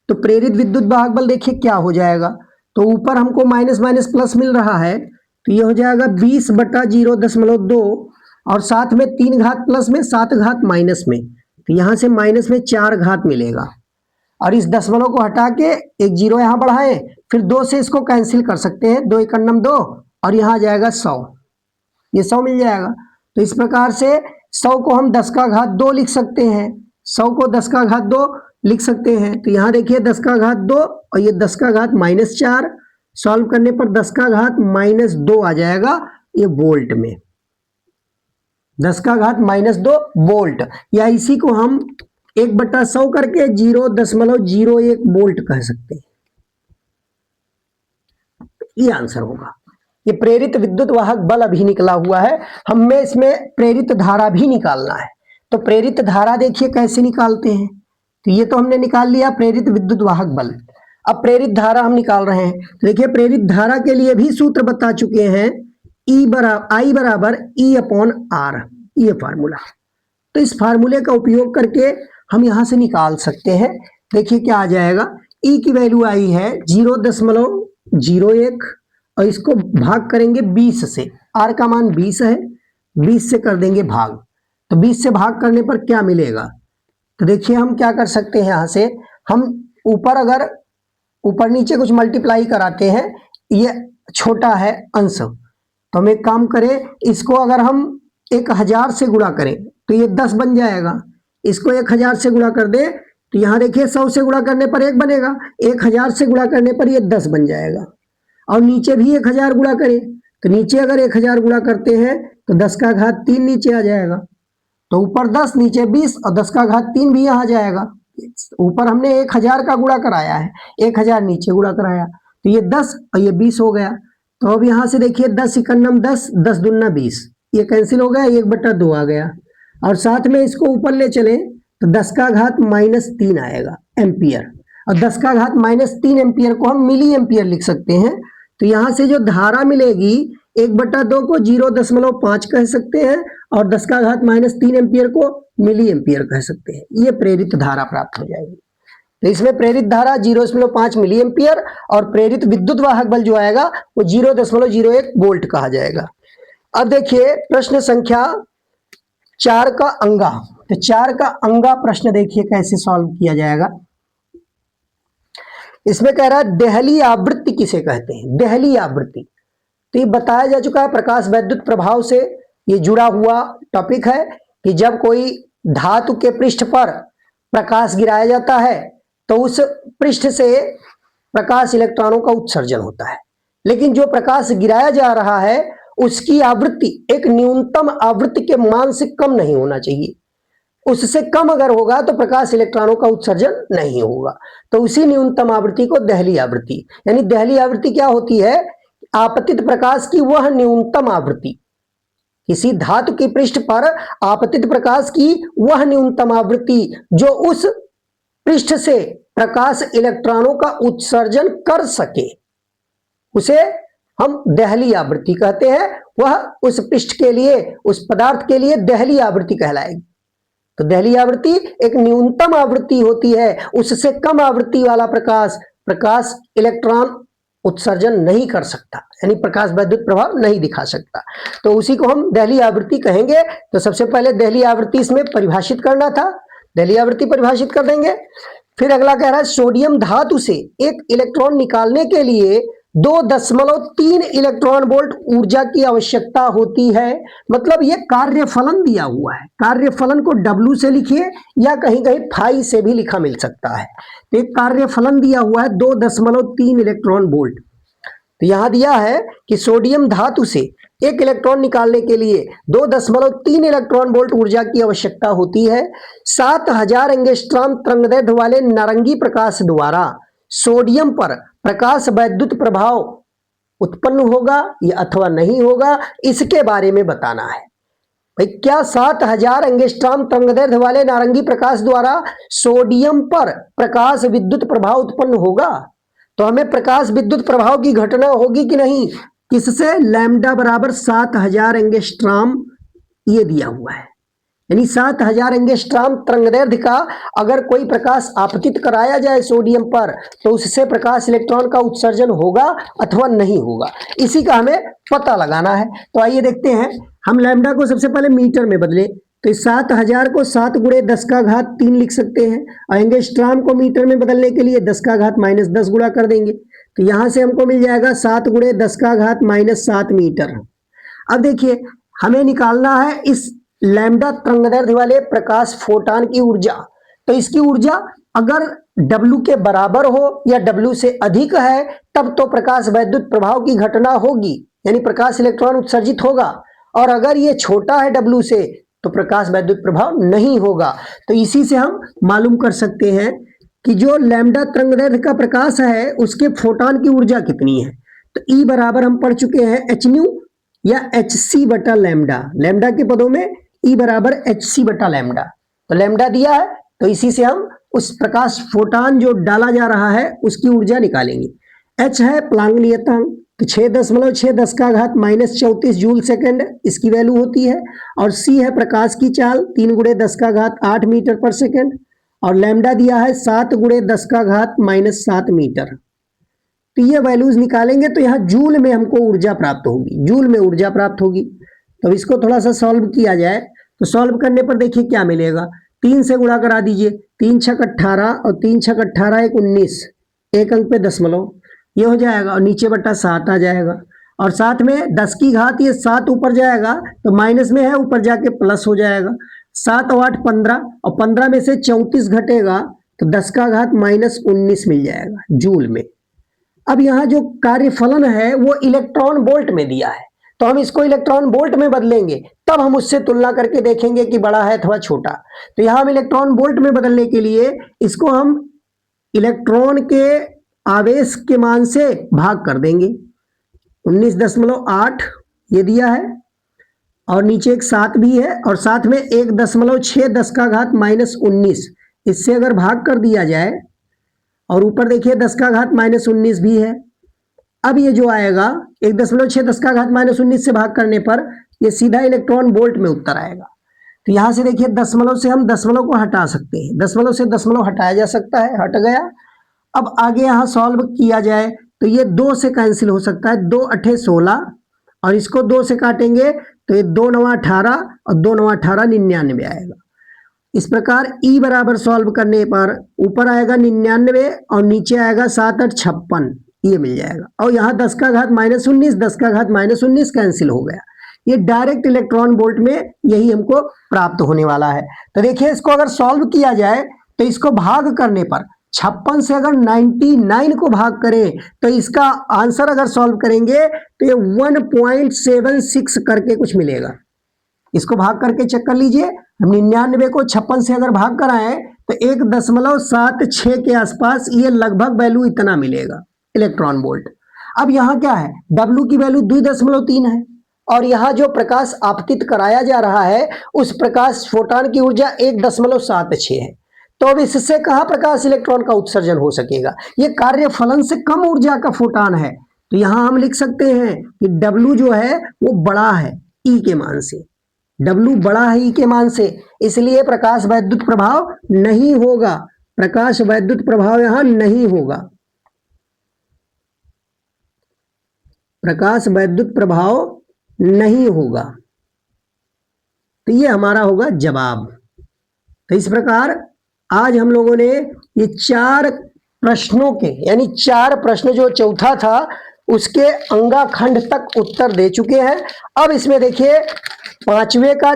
तो प्रेरित विद्युत वाहक बल देखिए क्या हो जाएगा। तो ऊपर हमको माइनस माइनस प्लस मिल रहा है तो ये हो जाएगा 20 बटा 0.2 और साथ में 3 घात प्लस में 7 घात माइनस में, तो यहाँ से माइनस में 4 घात मिलेगा और इस दशमलव को हटा के एक 0 यहाँ बढ़ाएं, फिर 2 से इसको कैंसिल कर सकते हैं, 2 × 2 और यहाँ आ जाएगा 100, ये 100 मिल जाएगा। तो इस प्रकार से 100 को हम 10 का घात 2 लिख सकते हैं, 100 को 10 का घात 2 लिख सकते हैं। तो यहाँ देखिए 10 का घात 2 और ये 10 का घात -4, सॉल्व करने पर 10 का घात -2 आ जाएगा ये वोल्ट में, 10 का घात -2 वोल्ट, या इसी को हम 1/100 करके 0.01 वोल्ट कह सकते हैं। ये आंसर होगा। ये प्रेरित विद्युत वाहक बल अभी निकला हुआ है, हमें इसमें प्रेरित धारा भी निकालना है। तो प्रेरित धारा देखिए कैसे निकालते हैं। तो ये तो हमने निकाल लिया प्रेरित विद्युत वाहक बल। अब प्रेरित धारा हम निकाल रहे हैं। तो देखिए प्रेरित धारा के लिए भी सूत्र बता चुके हैं, I बराबर E/R, ये फार्मूला। तो इस फार्मूले का उपयोग करके हम यहां से निकाल सकते हैं। देखिए क्या आ जाएगा, E की वैल्यू आई है 0.01 और इसको भाग करेंगे 20 से, R का मान 20 है, 20 से कर देंगे भाग। तो 20 से भाग करने पर क्या मिलेगा, तो देखिए हम क्या कर सकते हैं, यहाँ से हम ऊपर अगर ऊपर नीचे कुछ मल्टीप्लाई कराते हैं, ये छोटा है अंश, तो हम एक काम करें, इसको अगर हम 1000 से गुणा करें तो ये 10 बन जाएगा। इसको 1000 से गुणा कर दे तो यहाँ देखिए 100 से गुणा करने पर 1 बनेगा, 1000 से गुणा करने पर ये 10 बन जाएगा। और नीचे भी 1000 गुणा करें तो नीचे अगर 1000 गुणा करते हैं तो 10 का घात 3 नीचे आ जाएगा। तो ऊपर 10 नीचे 20 और 10 का घात 3 भी यहाँ आ जाएगा। ऊपर हमने 1000 का गुणा कराया है, 1000 नीचे गुणा कराया, तो ये 10 और ये 20 हो गया। तो अब यहाँ से देखिए 10 × 10, 10 दूना 20, ये कैंसिल हो गया, 1/2 आ गया। और साथ में इसको ऊपर ले चले तो 10 का घात -3 आएगा एम्पियर। और 10 का घात -3 एम्पियर को हम मिली एम्पियर लिख सकते हैं। तो यहां से जो धारा मिलेगी 1/2 को 0.5 कह सकते हैं और 10 का घात -3 एम्पियर को मिली एम्पियर कह सकते हैं। ये प्रेरित धारा प्राप्त हो जाएगी। तो इसमें प्रेरित धारा 0.5 मिली एम्पियर और प्रेरित विद्युत वाहक बल जो आएगा वो 0.01 वोल्ट कहा जाएगा। अब देखिए प्रश्न संख्या 4 का अंगा। तो 4 का अंगा प्रश्न देखिए कैसे सॉल्व किया जाएगा। इसमें कह रहा है देहली आवृत्ति किसे कहते हैं, देहली आवृत्ति। तो ये बताया जा चुका है प्रकाश वैद्युत प्रभाव से ये जुड़ा हुआ टॉपिक है कि जब कोई धातु के पृष्ठ पर प्रकाश गिराया जाता है तो उस पृष्ठ से प्रकाश इलेक्ट्रॉनों का उत्सर्जन होता है, लेकिन जो प्रकाश गिराया जा रहा है उसकी आवृत्ति एक न्यूनतम आवृत्ति के मान से कम नहीं होना चाहिए। उससे कम अगर होगा तो प्रकाश इलेक्ट्रॉनों का उत्सर्जन नहीं होगा। तो उसी न्यूनतम आवृत्ति को देहली आवृत्ति, यानी देहली आवृत्ति क्या होती है, आपतित प्रकाश की वह न्यूनतम आवृत्ति, किसी धातु के पृष्ठ पर आपतित प्रकाश की वह न्यूनतम आवृत्ति जो उस पृष्ठ से प्रकाश इलेक्ट्रॉनों का उत्सर्जन कर सके, उसे हम देहली आवृत्ति कहते हैं। वह उस पृष्ठ के लिए, उस पदार्थ के लिए देहली आवृत्ति कहलाएगी। तो देहली आवृत्ति एक न्यूनतम आवृत्ति होती है, उससे कम आवृत्ति वाला प्रकाश इलेक्ट्रॉन उत्सर्जन नहीं कर सकता, यानी प्रकाश वैद्युत प्रभाव नहीं दिखा सकता। तो उसी को हम देहली आवृत्ति कहेंगे। तो सबसे पहले देहली आवृत्ति इसमें परिभाषित करना था, देहली आवृत्ति परिभाषित कर देंगे। फिर अगला कह रहा है सोडियम धातु से एक इलेक्ट्रॉन निकालने के लिए 2.3 इलेक्ट्रॉन वोल्ट ऊर्जा की आवश्यकता होती है। मतलब ये कार्यफलन दिया हुआ है, कार्यफलन को W से लिखिए या कहीं कहीं फाई से भी लिखा मिल सकता है। तो एक कार्यफलन दिया हुआ है 2.3 इलेक्ट्रॉन वोल्ट। तो यहां दिया है कि सोडियम धातु से एक इलेक्ट्रॉन निकालने के लिए 2.3 इलेक्ट्रॉन वोल्ट ऊर्जा की आवश्यकता होती है। 7000 एंगस्ट्रॉम तरंगदैर्घ्य वाले नारंगी प्रकाश द्वारा सोडियम पर प्रकाश वैद्युत प्रभाव उत्पन्न होगा या अथवा नहीं होगा, इसके बारे में बताना है। भाई क्या 7000 एंगस्ट्रॉम तरंगदैर्घ्य वाले नारंगी प्रकाश द्वारा सोडियम पर प्रकाश विद्युत प्रभाव उत्पन्न होगा? तो हमें प्रकाश विद्युत प्रभाव की घटना होगी कि नहीं, किससे, लैम्डा बराबर 7000 एंगस्ट्रॉम ये दिया हुआ है। यानी 7000 एंगस्ट्रॉम तरंगदैर्घ्य का अगर कोई प्रकाश आपतित कराया जाए सोडियम पर तो उससे प्रकाश इलेक्ट्रॉन का उत्सर्जन होगा अथवा नहीं होगा, इसी का हमें पता लगाना है। तो आइए देखते हैं, हम लैम्डा को सबसे पहले मीटर में बदले तो इस 7000 को 7 × 10 का घात 3 लिख सकते हैं और एंगस्ट्रॉम को मीटर में बदलने के लिए 10 का घात -10 गुणा कर देंगे। तो यहां से हमको मिल जाएगा 7 × 10 का घात -7 मीटर। अब देखिए हमें निकालना है इस लैम्डा तरंगदैर्घ्य वाले प्रकाश फोटॉन की ऊर्जा। तो इसकी ऊर्जा अगर W के बराबर हो या W से अधिक है तब तो प्रकाश वैद्युत प्रभाव की घटना होगी, यानी प्रकाश इलेक्ट्रॉन उत्सर्जित होगा। और अगर ये छोटा है W से तो प्रकाश वैद्युत प्रभाव नहीं होगा। तो इसी से हम मालूम कर सकते हैं कि जो लैम्डा तरंगदैर्घ्य का प्रकाश है उसके फोटॉन की ऊर्जा कितनी है। तो E बराबर हम पढ़ चुके हैं hν या hc बटा लैम्डा, लैम्डा के पदों में E बराबर hc बटा लैम्डा। तो लैम्डा दिया है तो इसी से हम उस प्रकाश फोटॉन जो डाला जा रहा है उसकी ऊर्जा निकालेंगे। h है प्लांक नियतांक, तो 6.6 10 का घात -34 जूल सेकंड इसकी वैल्यू होती है। और c है प्रकाश की चाल 3 × 10 का घात 8 मीटर पर सेकंड और लैम्डा दिया है 7 × 10 का घात -7 मीटर। तो ये वैल्यूज निकालेंगे तो यहाँ जूल में हमको ऊर्जा प्राप्त होगी, जूल में ऊर्जा प्राप्त होगी। तो इसको थोड़ा सा सॉल्व किया जाए तो सॉल्व करने पर देखिए क्या मिलेगा, 3 से गुणा करा दीजिए, 3 × 6 = 18 और 3 × 6 = 18 = 19, एक अंक पे दशमलव ये हो जाएगा और नीचे बटा 7 आ जाएगा। और साथ में 10 की घात ये 7 ऊपर जाएगा तो माइनस में है, ऊपर जाके प्लस हो जाएगा। 7 और 8 15 और 15 में से 34 घटेगा तो 10 का घात -19 मिल जाएगा जूल में। अब यहाँ जो कार्यफलन है वो इलेक्ट्रॉन वोल्ट में दिया है तो हम इसको इलेक्ट्रॉन वोल्ट में बदलेंगे, तब हम उससे तुलना करके देखेंगे कि बड़ा है अथवा छोटा। तो यहाँ हम इलेक्ट्रॉन वोल्ट में बदलने के लिए इसको हम इलेक्ट्रॉन के आवेश के मान से भाग कर देंगे। 19.8 ये दिया है और नीचे एक 7 भी है और साथ में 1.6 10 का घात -19, इससे अगर भाग कर दिया जाए और ऊपर देखिए 10 का घात -19 भी है। अब ये जो आएगा 1.6 10 का घात -19 से भाग करने पर ये सीधा इलेक्ट्रॉन वोल्ट में उत्तर आएगा। तो यहां से देखिए दशमलव से हम दशमलव को हटा सकते हैं, दशमलव से दशमलव हटाया जा सकता है, हट गया। अब आगे यहां सॉल्व किया जाए तो ये 2 से कैंसिल हो सकता है, 2 8 16 और इसको 2 से काटेंगे तो ये 2 9 18 और 2 9 18 99 आएगा। इस प्रकार ई बराबर सॉल्व करने पर ऊपर आएगा 99 और नीचे आएगा 7 8 56, ये मिल जाएगा। और यहाँ 10 का घात -19 10 का घात -19 कैंसिल हो गया। ये डायरेक्ट इलेक्ट्रॉन वोल्ट में यही हमको प्राप्त होने वाला है। तो देखिए इसको अगर सॉल्व किया जाए तो इसको भाग करने पर 56 से अगर 99 को भाग करें तो इसका आंसर अगर सॉल्व करेंगे तो ये 1.76 करके कुछ मिलेगा। इसको भाग करके चेक कर लीजिए, हम 99 को 56 से अगर भाग कराएं तो 1.76 के आसपास ये लगभग वैल्यू इतना मिलेगा इलेक्ट्रॉन वोल्ट। अब यहाँ क्या है, W की वैल्यू 2.3 है और यहाँ जो प्रकाश आपतित कराया जा रहा है उस प्रकाश फोटॉन की ऊर्जा 1.76 है। तो अब इससे कहाँ प्रकाश इलेक्ट्रॉन का उत्सर्जन हो सकेगा, ये कार्य फलन से कम ऊर्जा का फोटॉन है। तो यहां हम लिख सकते हैं कि W जो है वो बड़ा है E के मान से, W बड़ा है E के मान से, इसलिए प्रकाश वैद्युत प्रभाव नहीं होगा, प्रकाश वैद्युत प्रभाव यहां नहीं होगा, प्रकाश वैद्युत प्रभाव नहीं होगा। तो ये हमारा होगा जवाब। तो इस प्रकार आज हम लोगों ने ये 4 प्रश्नों के यानी 4 प्रश्न जो चौथा था उसके अंगाखंड तक उत्तर दे चुके हैं। अब इसमें देखिए 5वें का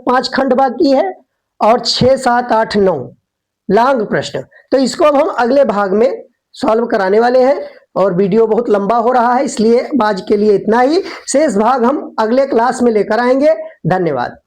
5 खंड बाकी है और 6 7 8 9 लांग प्रश्न। तो इसको अब हम अगले भाग में सॉल्व कराने वाले हैं और वीडियो बहुत लंबा हो रहा है, इसलिए आज के लिए इतना ही। शेष भाग हम अगले क्लास में लेकर आएंगे। धन्यवाद।